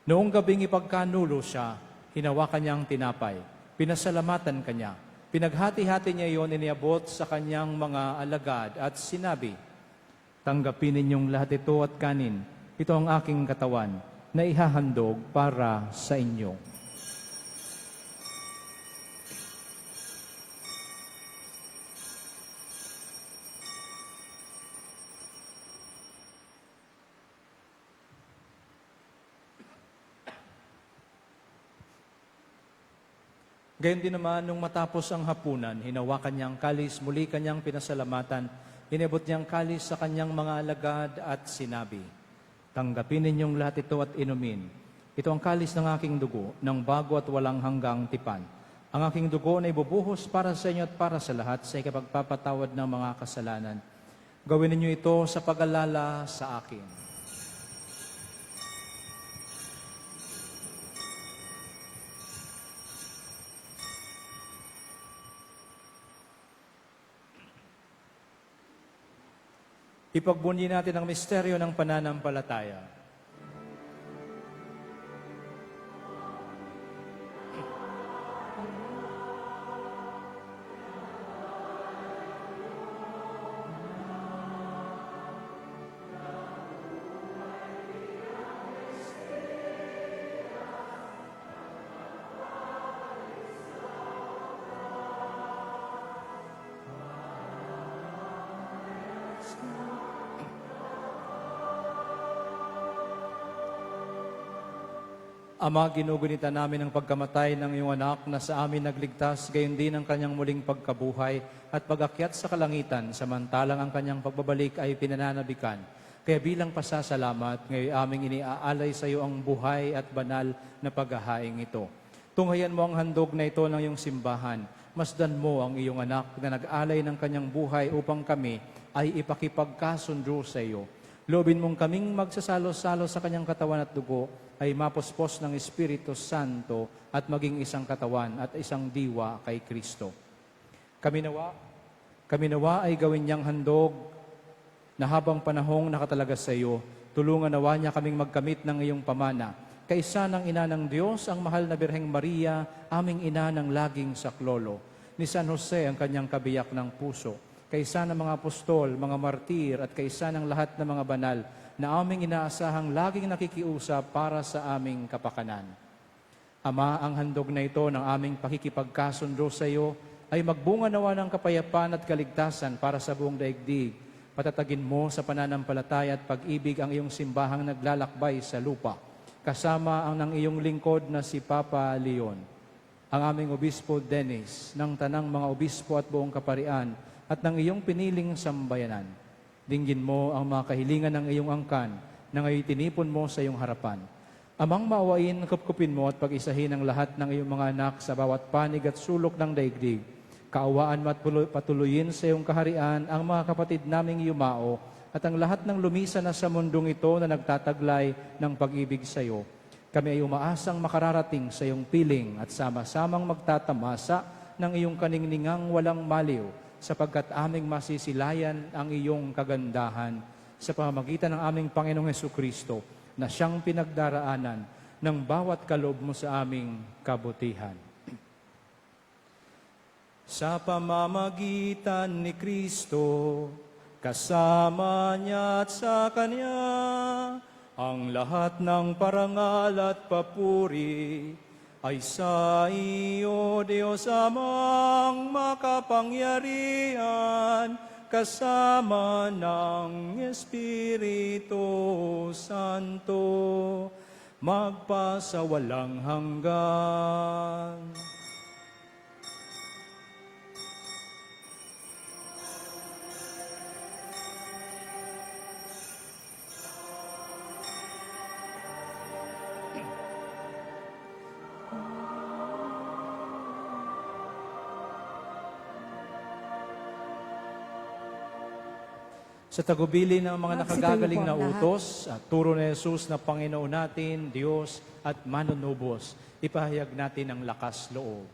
Noong gabing ipagkanulo siya, hinawakan niyang tinapay, pinasalamatan kanya, pinaghati-hati niya iyon iniabot sa kanyang mga alagad at sinabi, "Tanggapin ninyong lahat ito at kanin, ito ang aking katawan na ihahandog para sa inyo." Gayon din naman, nung matapos ang hapunan, hinawakan niyang kalis, muli kanyang pinasalamatan, inabot niyang kalis sa kanyang mga alagad at sinabi, "Tanggapin ninyong lahat ito at inumin. Ito ang kalis ng aking dugo, ng bago at walang hanggang tipan. Ang aking dugo na ibubuhos para sa inyo at para sa lahat sa ikapagpapatawad ng mga kasalanan. Gawin ninyo ito sa pag-alala sa akin." Ipagbunyi natin ang misteryo ng pananampalataya. Ama, ginugunita namin ang pagkamatay ng iyong anak na sa amin nagligtas, gayon din ang kanyang muling pagkabuhay at pag-akyat sa kalangitan, samantalang ang kanyang pagbabalik ay pinananabikan. Kaya bilang pasasalamat, ngayon aming iniaalay sa iyo ang buhay at banal na paghahaing ito. Tunghayan mo ang handog na ito ng iyong simbahan. Masdan mo ang iyong anak na nag-alay ng kanyang buhay upang kami ay ipakipagkasundo sa iyo. Loobin mong kaming magsasalo-salo sa kanyang katawan at dugo ay mapuspos ng Espiritu Santo at maging isang katawan at isang diwa kay Kristo. Kami nawa ay gawin niyang handog na habang panahong nakatalaga sa iyo, tulungan nawa niya kaming magkamit ng iyong pamana. Kaisa ng ina ng Diyos, ang mahal na Birheng Maria, aming ina ng laging saklolo. Ni San Jose ang kanyang kabiyak ng puso. Kaisa ng mga apostol, mga martir, at kaisa ng lahat ng mga banal na aming inaasahang laging nakikiusap para sa aming kapakanan. Ama, ang handog na ito ng aming pakikipagkasundo sa iyo ay magbunga nawa ng kapayapaan at kaligtasan para sa buong daigdig. Patatagin mo sa pananampalataya at pag-ibig ang iyong simbahang naglalakbay sa lupa, kasama ang ng iyong lingkod na si Papa Leon, ang aming Obispo Dennis, ng tanang mga obispo at buong kaparian, at ng iyong piniling sambayanan. Dinggin mo ang mga kahilingan ng iyong angkan na ngayon tinipon mo sa iyong harapan. Amang maawain, kupkupin mo at pag-isahin ang lahat ng iyong mga anak sa bawat panig at sulok ng daigdig. Kaawaan mo at patuloyin sa iyong kaharian ang mga kapatid naming yumao at ang lahat ng lumisa na sa mundong ito na nagtataglay ng pag-ibig sa iyo. Kami ay umaasang makararating sa iyong piling at sama-samang magtatamasa ng iyong kaningningang walang maliw, sapagkat aming masisilayan ang iyong kagandahan sa pamamagitan ng aming Panginoong Hesukristo na siyang pinagdaraanan ng bawat kaloob mo sa aming kabutihan. Sa pamamagitan ni Kristo, kasama niya at sa Kanya, ang lahat ng parangal at papuri ay sa iyo, Diyos Amang makapangyarihan, kasama ng Espiritu Santo, magpasawalang hanggan. Sa tagubili ng mga nakagagaling na utos, at turo ni Jesus na Panginoon natin, Diyos at manunubos, ipahayag natin ang lakas loob.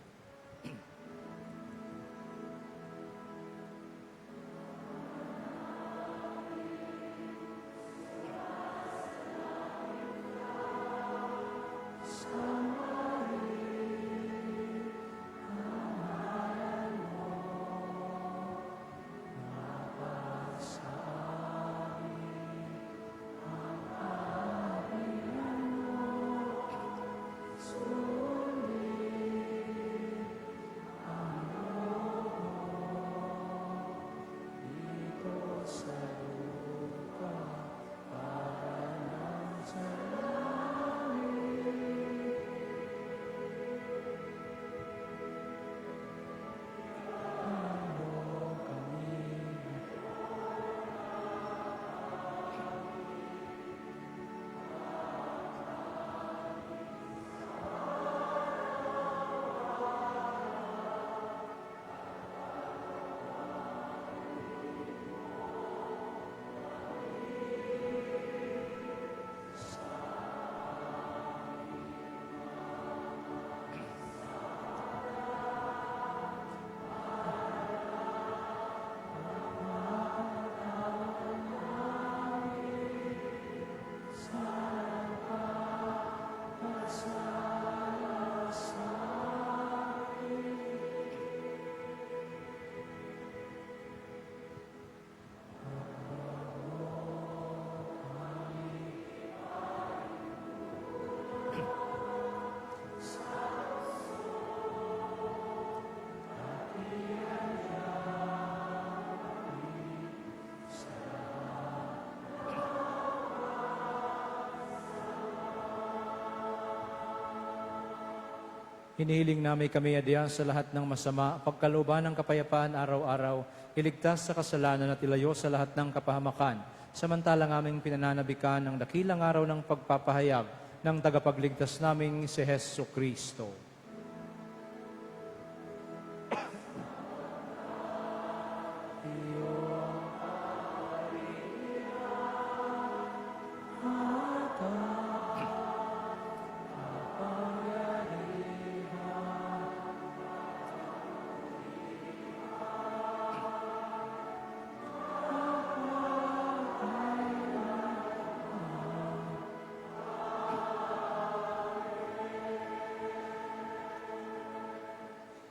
Hinihiling namin kami adya sa lahat ng masama, pagkalooban ng kapayapaan araw-araw, iligtas sa kasalanan at ilayo sa lahat ng kapahamakan, samantalang aming pinananabikan ng dakilang araw ng pagpapahayag ng tagapagligtas naming si Hesu Kristo.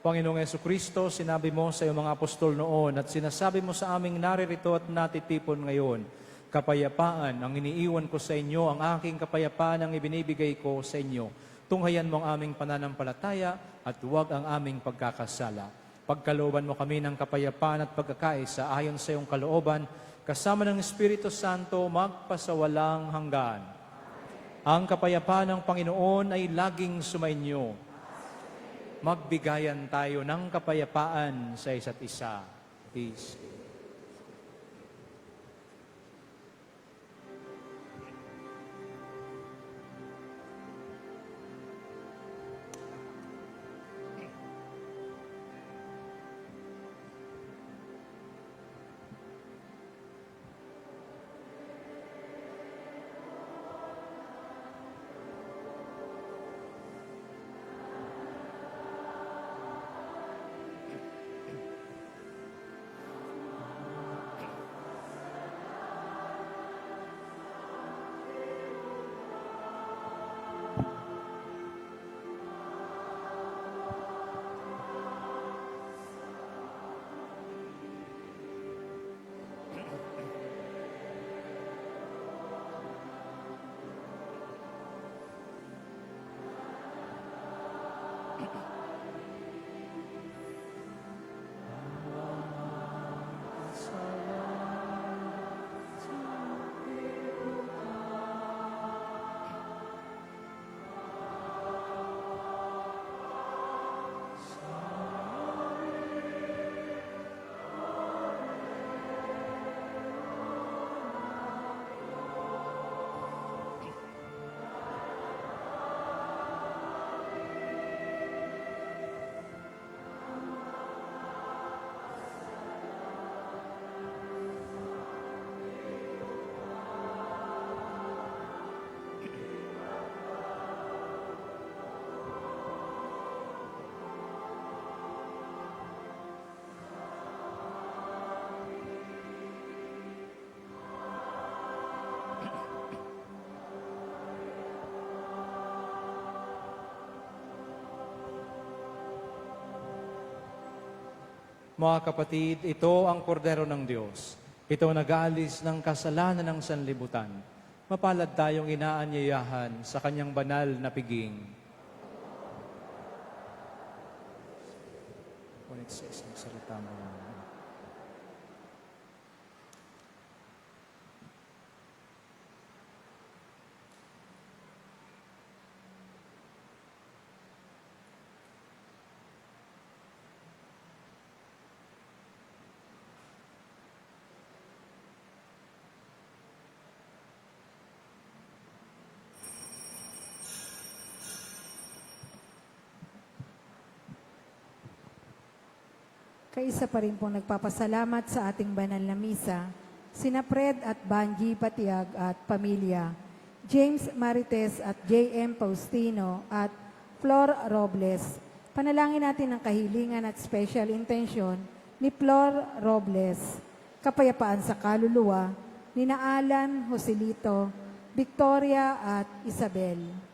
Panginoong Jesucristo, sinabi mo sa iyong mga apostol noon at sinasabi mo sa aming naririto at natitipon ngayon, kapayapaan ang iniiwan ko sa inyo, ang aking kapayapaan ang ibinibigay ko sa inyo. Tunghayan mo ang aming pananampalataya at huwag ang aming pagkakasala. Pagkalooban mo kami ng kapayapaan at pagkakaisa ayon sa iyong kalooban, kasama ng Espiritu Santo magpasawalang hanggan. Ang kapayapaan ng Panginoon ay laging sumainyo. Magbigayan tayo ng kapayapaan sa isa't isa. Peace. Mga kapatid, ito ang kordero ng Diyos. Ito ang nag-aalis ng kasalanan ng sanlibutan. Mapalad tayong inaanyayahan sa kanyang banal na piging. Ngunit sa isang salita mo lang. Kaisa pa rin pong nagpapasalamat sa ating banal na misa, sina Fred at Banji Patiag at pamilya, James Marites at J.M. Faustino at Flor Robles. Panalangin natin ang kahilingan at special intention ni Flor Robles, kapayapaan sa kaluluwa ni Alan Joselito, Victoria at Isabel.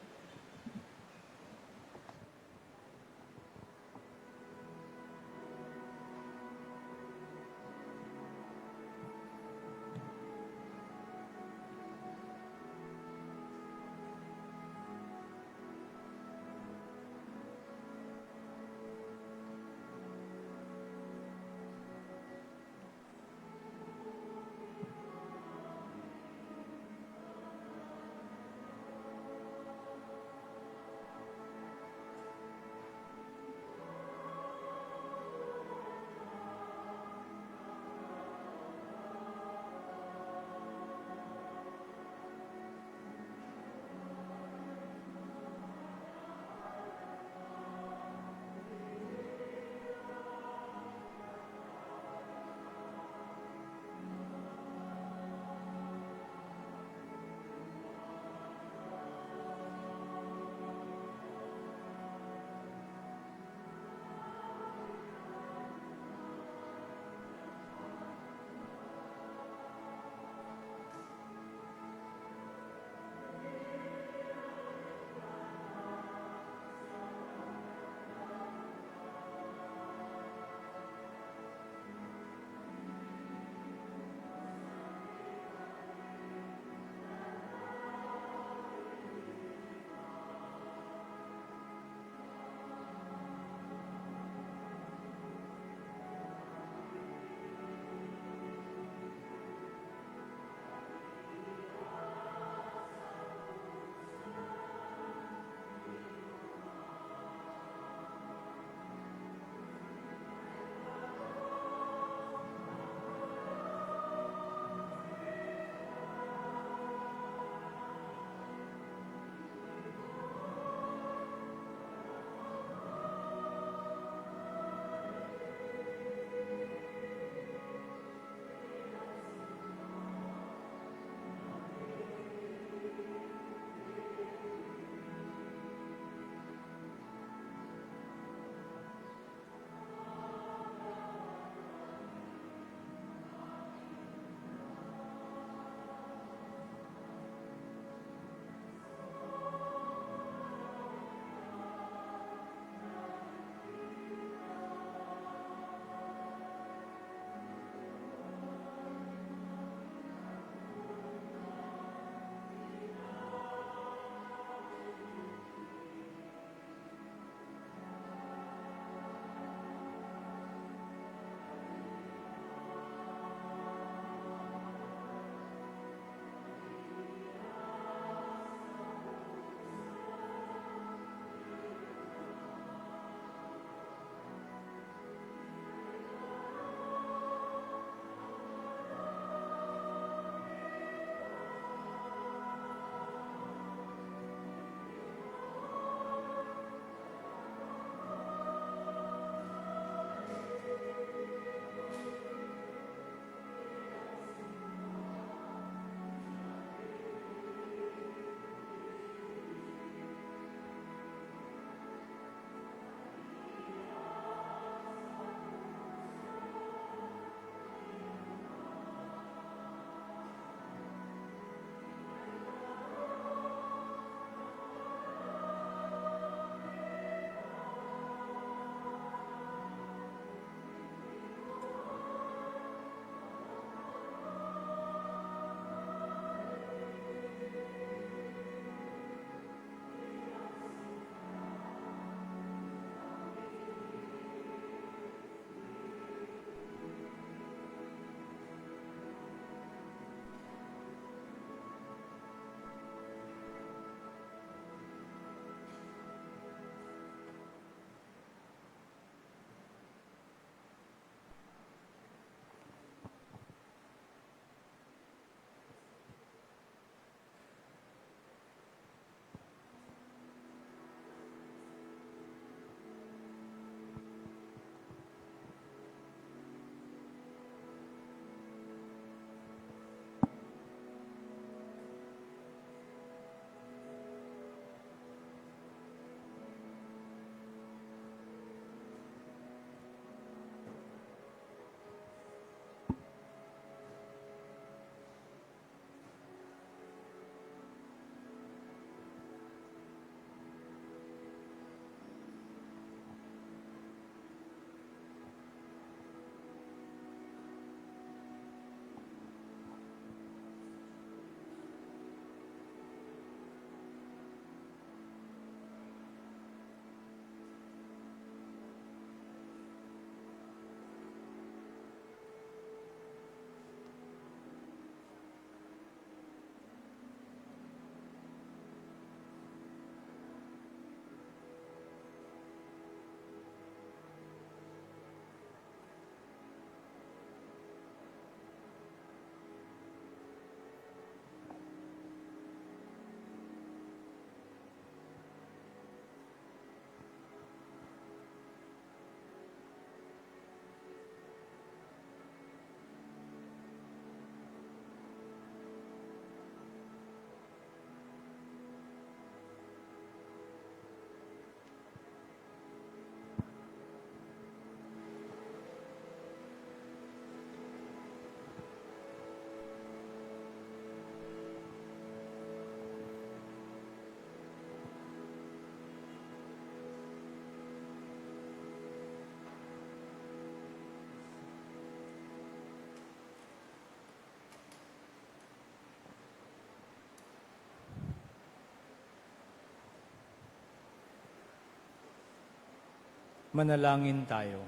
Manalangin tayo.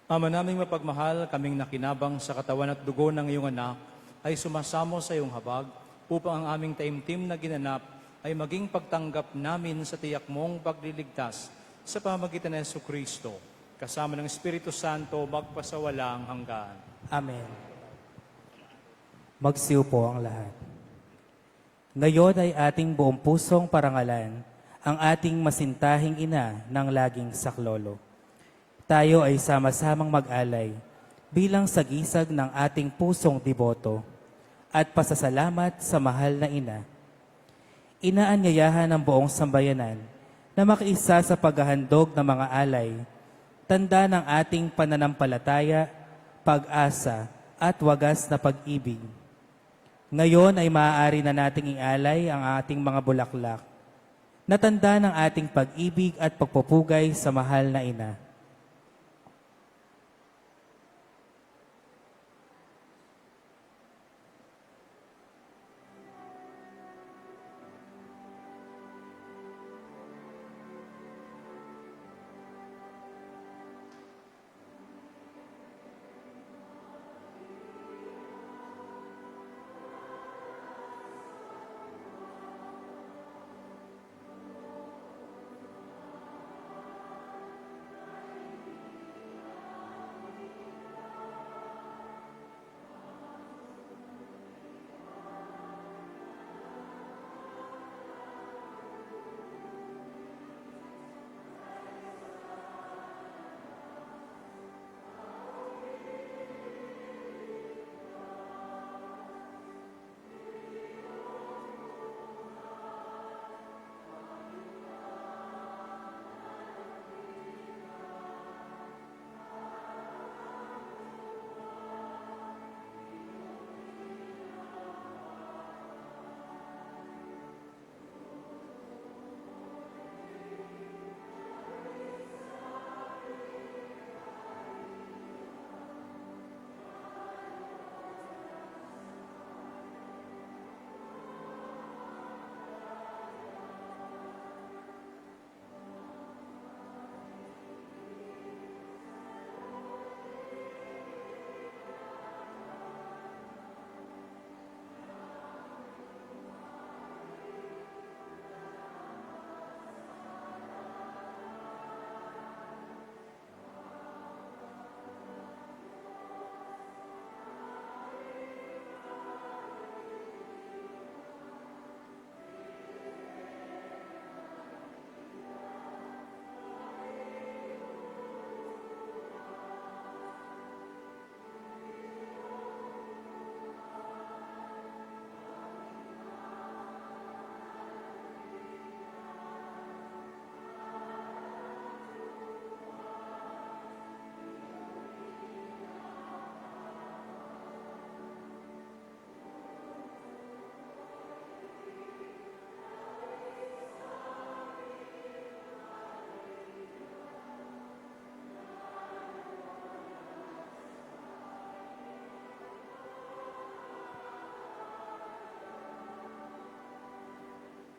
Ama naming mapagmahal, kaming nakinabang sa katawan at dugo ng iyong anak ay sumasamo sa iyong habag upang ang aming taimtim na ginanap ay maging pagtanggap namin sa tiyak mong pagliligtas sa pamamagitan ng Jesucristo, kasama ng Espiritu Santo magpasawalang hanggan. Amen. Magsiupo ang lahat. Ngayon ay ating buong pusong parangalan ang ating masintahing ina ng laging saklolo. Tayo ay sama-samang mag-alay bilang sagisag ng ating pusong deboto at pasasalamat sa mahal na ina. Inaanyayahan ng buong sambayanan na makiisa sa paghahandog ng mga alay, tanda ng ating pananampalataya, pag-asa at wagas na pag-ibig. Ngayon ay maaari na nating ialay ang ating mga bulaklak na tanda ng ating pag-ibig at pagpupugay sa mahal na ina.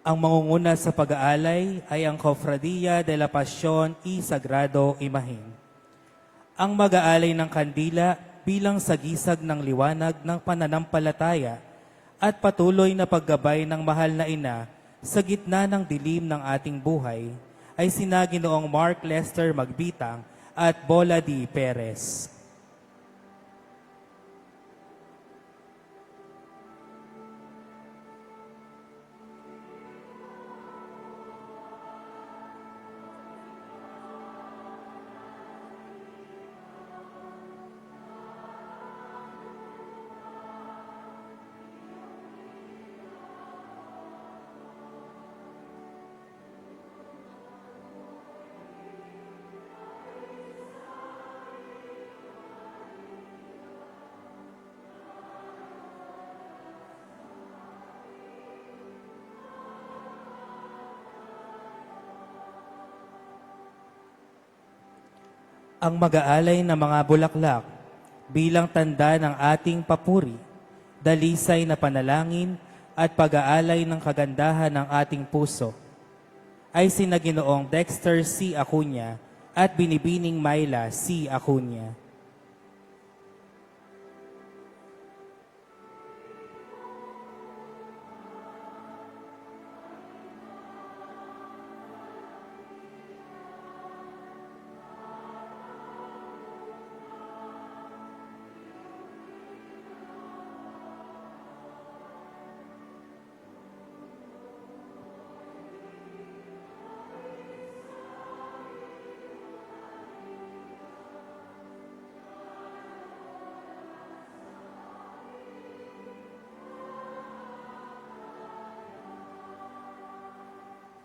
Ang mangunguna sa pag-aalay ay ang Cofradia de la Pasión y Sagrado Imahen. Ang mag-aalay ng kandila bilang sagisag ng liwanag ng pananampalataya at patuloy na paggabay ng mahal na ina sa gitna ng dilim ng ating buhay ay sina Ginoong Mark Lester Magbitang at Bola D. Perez. Ang mag-aalay ng mga bulaklak bilang tanda ng ating papuri, dalisay na panalangin at pag-aalay ng kagandahan ng ating puso ay sina Ginoong Dexter C. Acuña at Binibining Myla C. Acuña.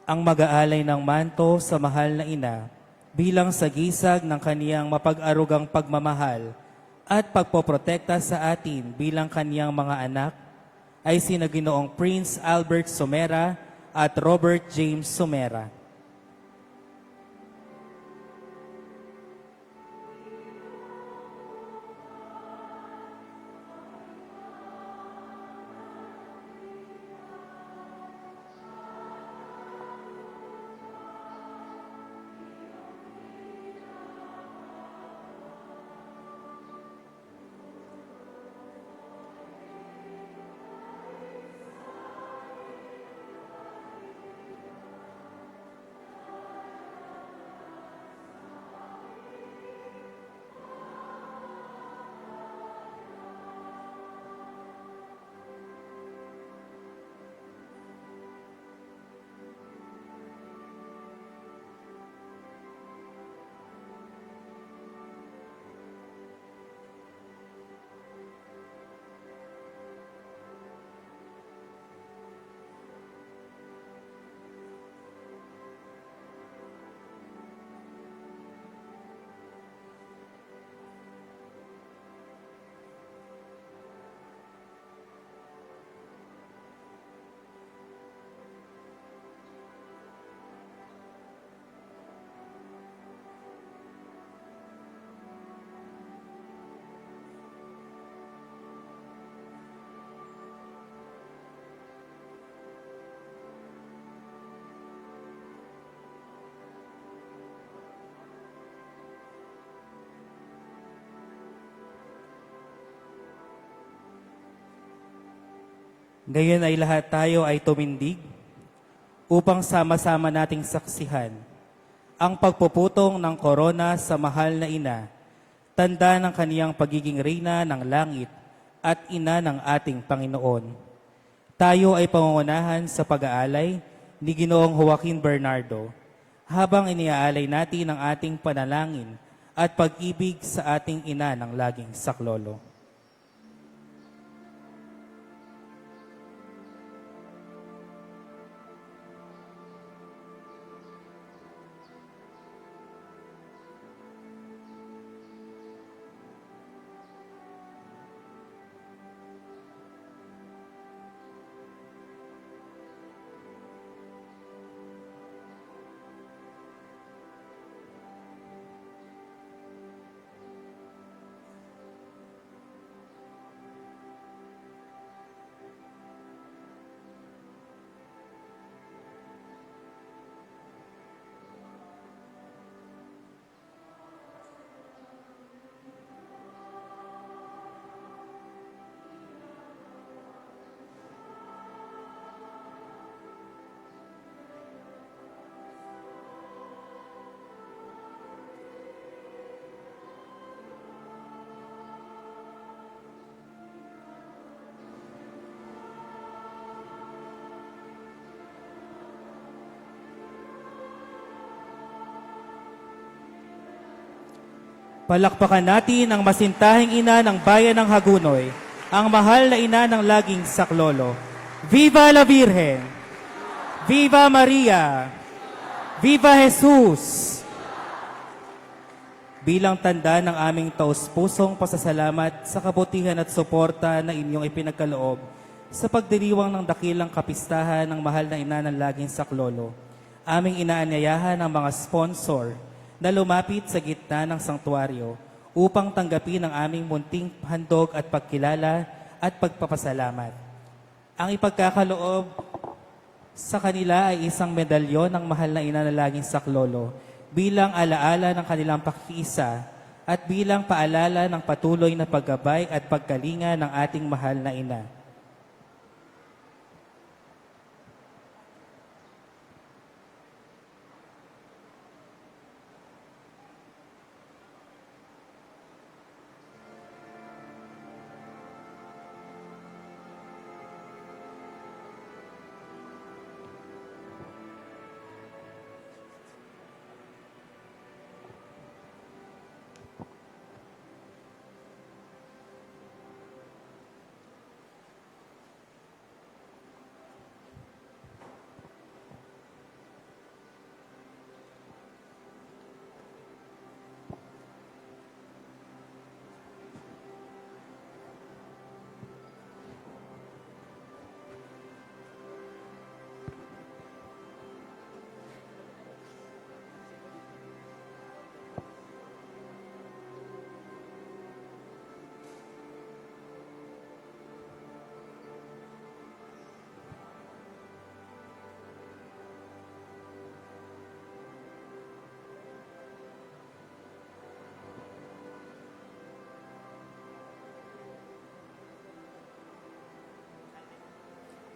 Ang mag-aalay ng manto sa mahal na ina bilang sagisag ng kaniyang mapag-arugang pagmamahal at pagpoprotekta sa atin bilang kaniyang mga anak ay sina Ginoong Prince Albert Somera at Robert James Somera. Ngayon ay lahat tayo ay tumindig upang sama-sama nating saksihan ang pagpuputong ng korona sa mahal na ina, tanda ng kaniyang pagiging reyna ng langit at ina ng ating Panginoon. Tayo ay pangungunahan sa pag-aalay ni Ginoong Joaquin Bernardo habang iniaalay natin ang ating panalangin at pag-ibig sa ating ina ng laging saklolo. Palakpakan natin ang masintahing ina ng bayan ng Hagunoy, ang mahal na ina ng laging saklolo. Viva la Virgen! Viva Maria! Viva Jesus! Bilang tanda ng aming taus-pusong pasasalamat sa kabutihan at suporta na inyong ipinagkaloob sa pagdiriwang ng dakilang kapistahan ng mahal na ina ng laging saklolo, aming inaanyayahan ang mga sponsor na lumapit sa gitna ng sanktuaryo upang tanggapin ang aming munting handog at pagkilala at pagpapasalamat. Ang ipagkakaloob Sa kanila ay isang medalyon ng mahal na ina na laging saklolo bilang alaala ng kanilang pakikiisa at bilang paalala ng patuloy na paggabay at pagkalinga ng ating mahal na ina.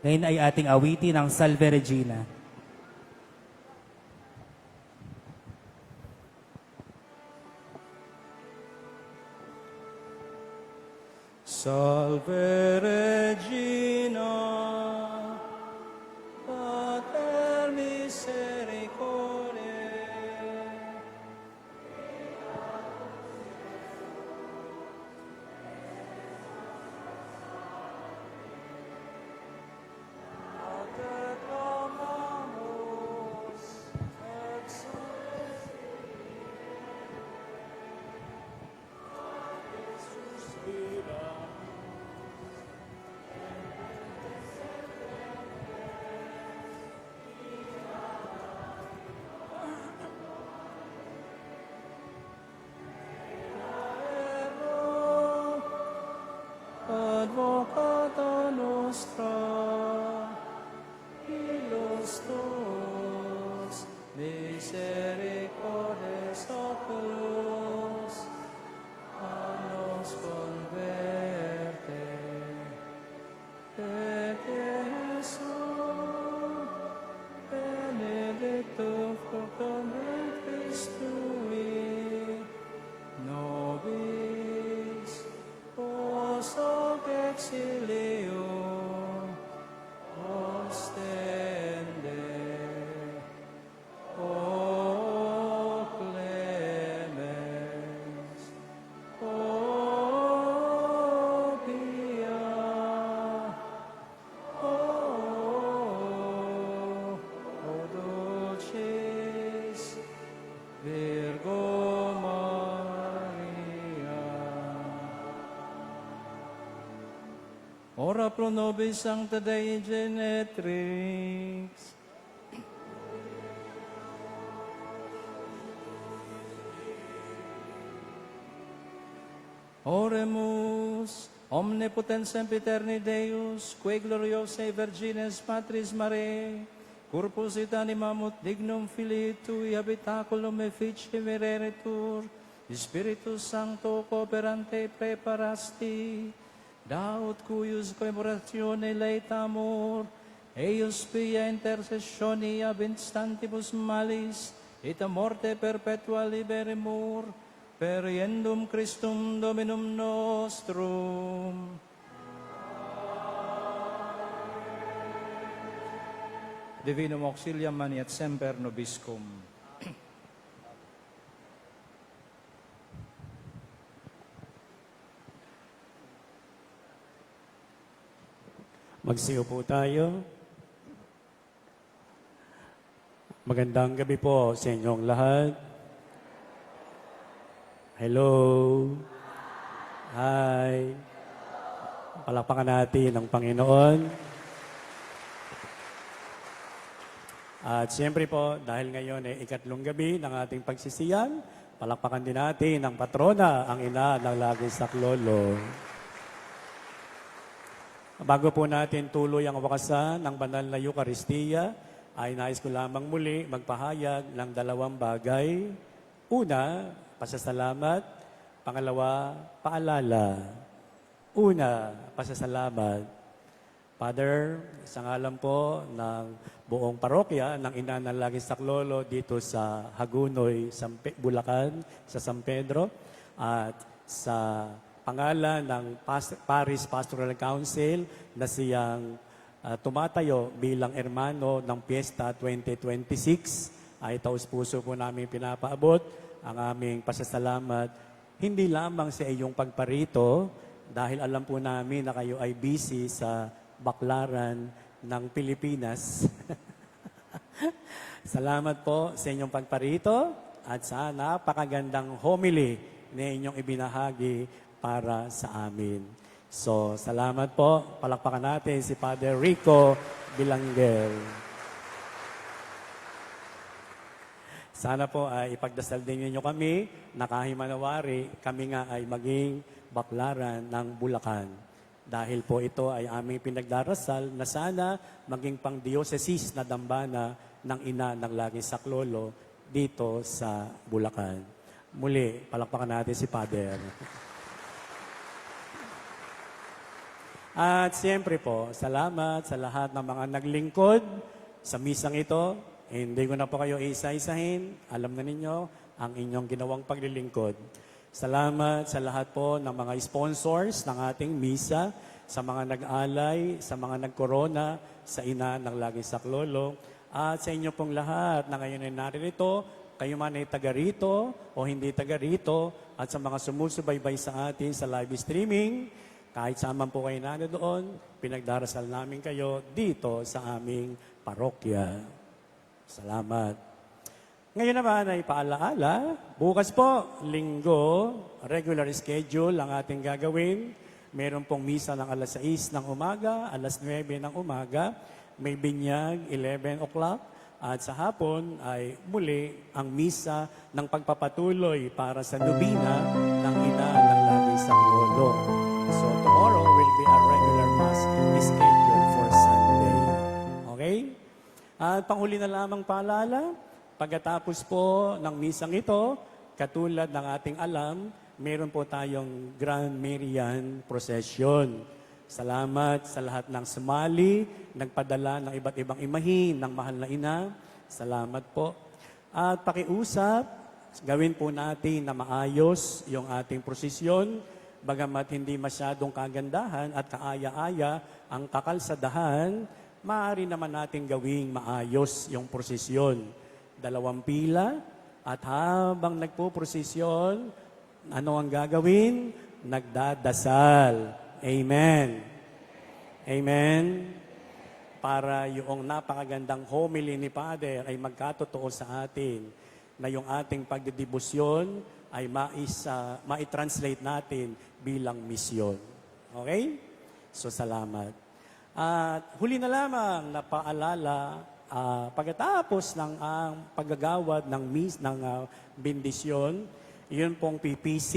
Ngayon ay ating awitin ang Salve Regina. Salve Regina, Pater Misericordiae, Pater clamamus, et Advocata nostra, illos tuos, misericordes oculos, a nos converte. Et Jesús, benedictum fructum ventris tui, nobis, os hoc exilio, ostende, o clemens, o pia, o dulcis Virgo Maria. Ora pro nobis Sancta Dei Genetrix. Oremus, omnipotens sempiterni Deus, que gloriosae Virgines Patris Mariae, corpus et animam ut dignum Filii Tui habitaculum efficie vereretur, Spiritus Sancto cooperante preparasti, daut cuius collaboratione laetamur, eius pia intercessioni ab instantibus malis, et a morte perpetua liberemur, per iendum Christum Dominum nostrum. Divinum auxilium mani et semper nobiscum. Magsiyo po tayo. Magandang gabi po sa inyong lahat. Hello. Hi. Palakpakan natin ang Panginoon. At siyempre po, dahil ngayon ay ikatlong gabi ng ating pagsisiyan, palakpakan din natin ang patrona, ang ina ng laging saklolo. Bago po natin tuloy ang wakasan ng banal na Eucharistia, ay nais ko lamang muli magpahayag ng dalawang bagay. Una, pasasalamat. Pangalawa, paalala. Una, pasasalamat. Father, sa ngalan po ng buong parokya ng Ina ng Laging Saklolo dito sa Hagunoy, Bulacan, sa San Pedro, at sa pangalan ng Paris Pastoral Council na siyang tumatayo bilang hermano ng Fiesta 2026, ay taus-puso po namin pinapaabot ang aming pasasalamat hindi lamang sa iyong pagparito dahil alam po namin na kayo ay busy sa baklaran ng Pilipinas. Salamat po sa inyong pagparito at sa napakagandang homily na inyong ibinahagi para sa amin. So, salamat po. Palakpakan natin si Father Rico Bilangel. Sana po ay ipagdasal din ninyo kami na kahit manawari, kami nga ay maging baklaran ng Bulacan. Dahil po ito ay aming pinagdarasal na sana maging pang-diocesis na dambana ng Ina ng Laging Saklolo dito sa Bulacan. Muli, palakpakan natin si Father. At siyempre po, salamat sa lahat ng mga naglingkod sa misang ito. Hindi ko na po kayo isa-isahin. Alam na ninyo ang inyong ginawang paglilingkod. Salamat sa lahat po ng mga sponsors ng ating misa, sa mga nag-alay, sa mga nag-corona, sa Ina ng Laging Saklolo, at sa inyo pong lahat na ngayon ay naririto, kayo man ay taga rito o hindi taga rito, at sa mga sumusubaybay sa atin sa live streaming, kahit saan po kayo doon, pinagdarasal namin kayo dito sa aming parokya. Salamat. Ngayon naman ay paalaala. Bukas po, linggo, regular schedule ang ating gagawin. Meron pong misa ng alas 6 ng umaga, alas 9 ng umaga. May binyag, 11 o'clock. At sa hapon ay muli ang misa ng pagpapatuloy para sa nobina ng Ina ng Laging Saklolo. So tomorrow will be our regular mass schedule for Sunday. Okay? At panghuli na lamang paalala, pagkatapos po ng misang ito, katulad ng ating alam, meron po tayong Grand Marian Procession. Salamat sa lahat ng sumali, nagpadala ng iba't ibang imahin ng mahal na Ina. Salamat po. At pakiusap, gawin po natin na maayos yung ating prosesyon, bagamat hindi masyadong kagandahan at kaaya-aya ang kakalsadahan, maaari naman natin gawing maayos yung prosesyon. 2 pila, at habang nagpo-prosesyon, ano ang gagawin? Nagdadasal. Amen. Amen. Para yung napakagandang homily ni Father ay magkatotoo sa atin na yung ating pagdedibusyon ay ma-translate natin bilang misyon. Okay? So, salamat. At huli na lamang na paalala, pagkatapos ng paggagawad ng bendisyon, yun pong PPC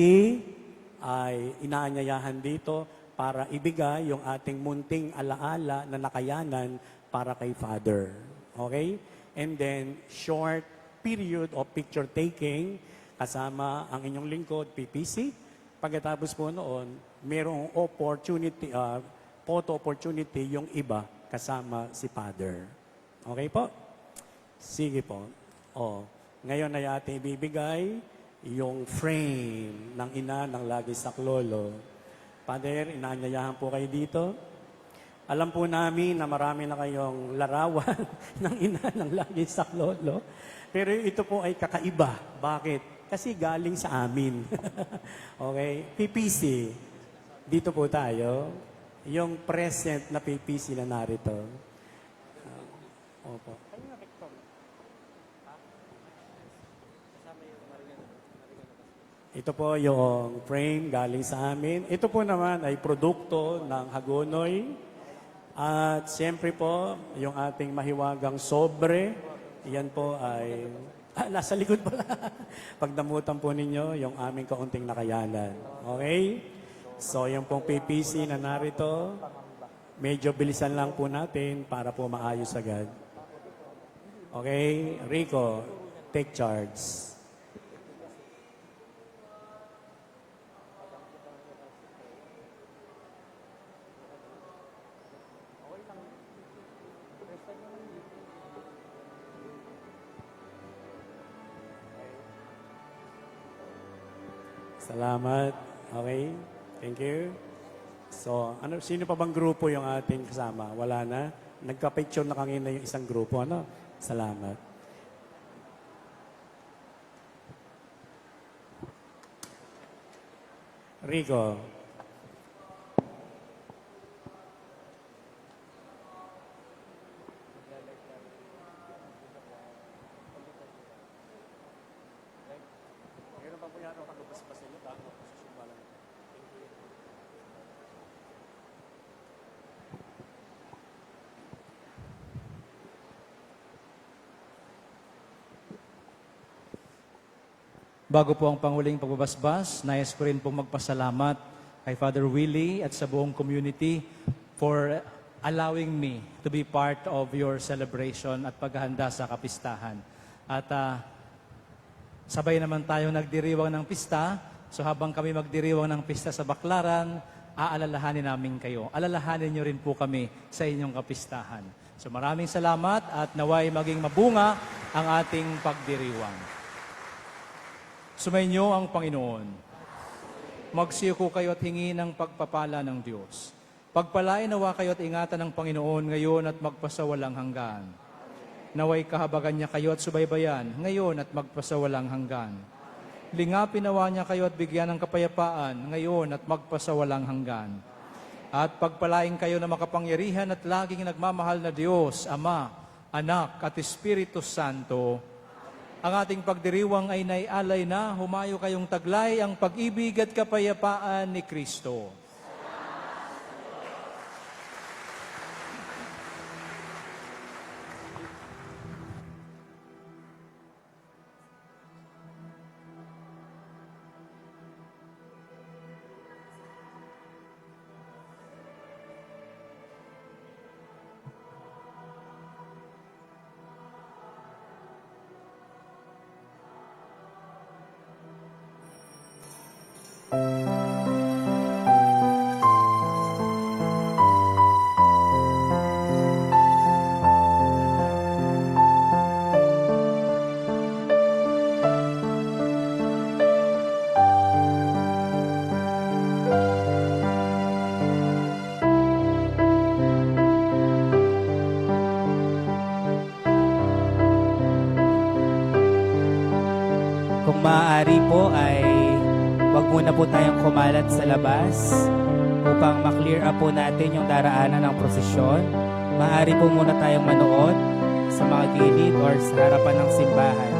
ay inaanyayahan dito para ibigay yung ating munting alaala na nakayanan para kay Father. Okay? And then, short period of picture taking kasama ang inyong lingkod, PPC. Pagkatapos po noon, mayroong opportunity, photo opportunity yung iba kasama si Father. Okay po? Sige po. Ngayon ay ating ibibigay yung frame ng Ina ng Laging Saklolo. Father, inaanyayahan po kayo dito. Alam po namin na marami na kayong larawan ng Ina ng Laging Saklolo. Pero ito po ay kakaiba. Bakit? Kasi galing sa amin. Okay? PPC. Dito po tayo. Yung present na PPC na narito. Opo. Ito po yung frame galing sa amin. Ito po naman ay produkto ng Hagonoy. At siyempre po, yung ating mahiwagang sobre, yan po ay nasa likod pala. Pagdamutan po ninyo yung aming kaunting nakayanan. Okay? So, yung pong PPC na narito, medyo bilisan lang po natin para po maayos agad. Okay, Rico, take charge. Salamat. Okay, thank you. So, sino pa bang grupo yung ating kasama? Wala na? Nagka-picture na kanina yung isang grupo, ano? Salamat. Rico. Bago po ang panguling pagbabasbas, nais ko rin pong magpasalamat kay Father Willie at sa buong community for allowing me to be part of your celebration at paghahanda sa kapistahan. At sabay naman tayong nagdiriwang ng pista. So habang kami magdiriwang ng pista sa Baclaran, aalalahanin namin kayo. Alalahanin niyo rin po kami sa inyong kapistahan. So maraming salamat at naway maging mabunga ang ating pagdiriwang. Sumainyo ang Panginoon. Magsiyuko kayo at hingi ng pagpapala ng Diyos. Pagpalain nawa kayo at ingatan ng Panginoon ngayon at magpasawalang hanggan. Naway kahabagan niya kayo at subaybayan ngayon at magpasawalang hanggan. Lingapin nawa niya kayo at bigyan ng kapayapaan ngayon at magpasawalang hanggan. At pagpalain kayo na makapangyarihan at laging nagmamahal na Diyos, Ama, Anak at Espiritu Santo. Ang ating pagdiriwang ay naialay na, humayo kayong taglay ang pag-ibig at kapayapaan ni Kristo. Kung maaari po ay wag muna po tayong kumalat sa labas upang maklear up po natin yung daraanan ng prosesyon. Maaari po muna tayong manood sa mga gilid or sa harapan ng simbahan.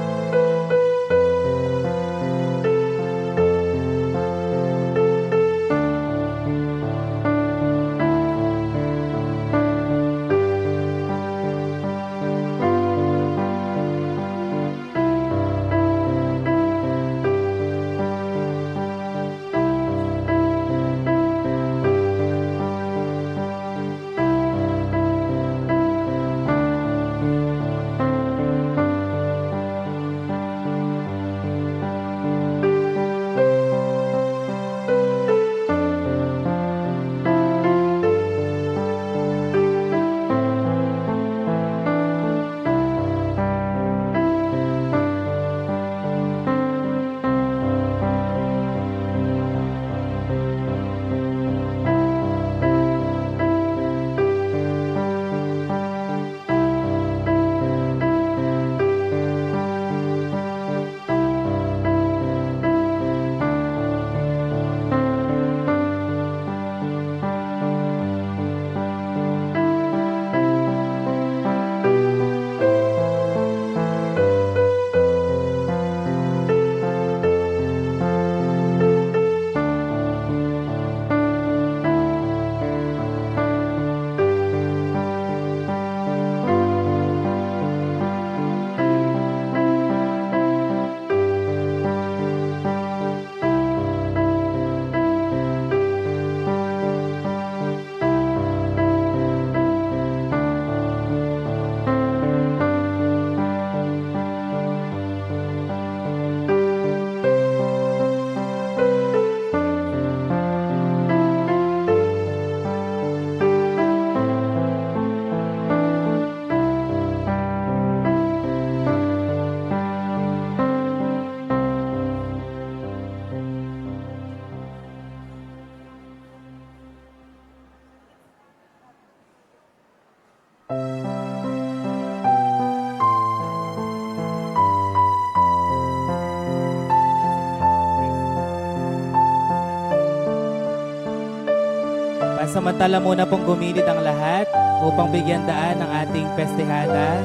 Pansamantala muna pong gumilid ang lahat upang bigyan daan ng ating pestihada.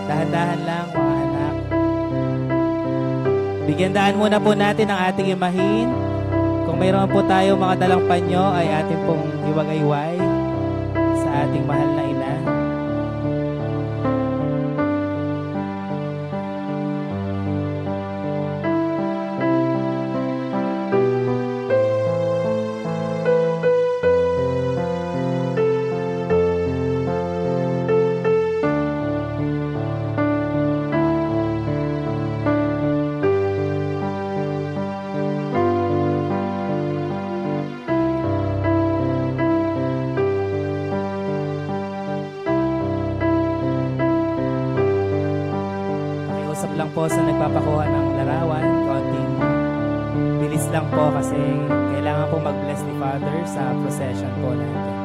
Dahan-dahan lang mga anak. Bigyan daan muna po natin ang ating imahin. Kung mayroon po tayo mga dalang panyo ay ating pong iwagayway sa ating mahal na ina. Pakiusap lang po sa nagpapakuha ng larawan. Konting bilis lang po kasi kailangan po mag-bless ni Father sa procession po natin.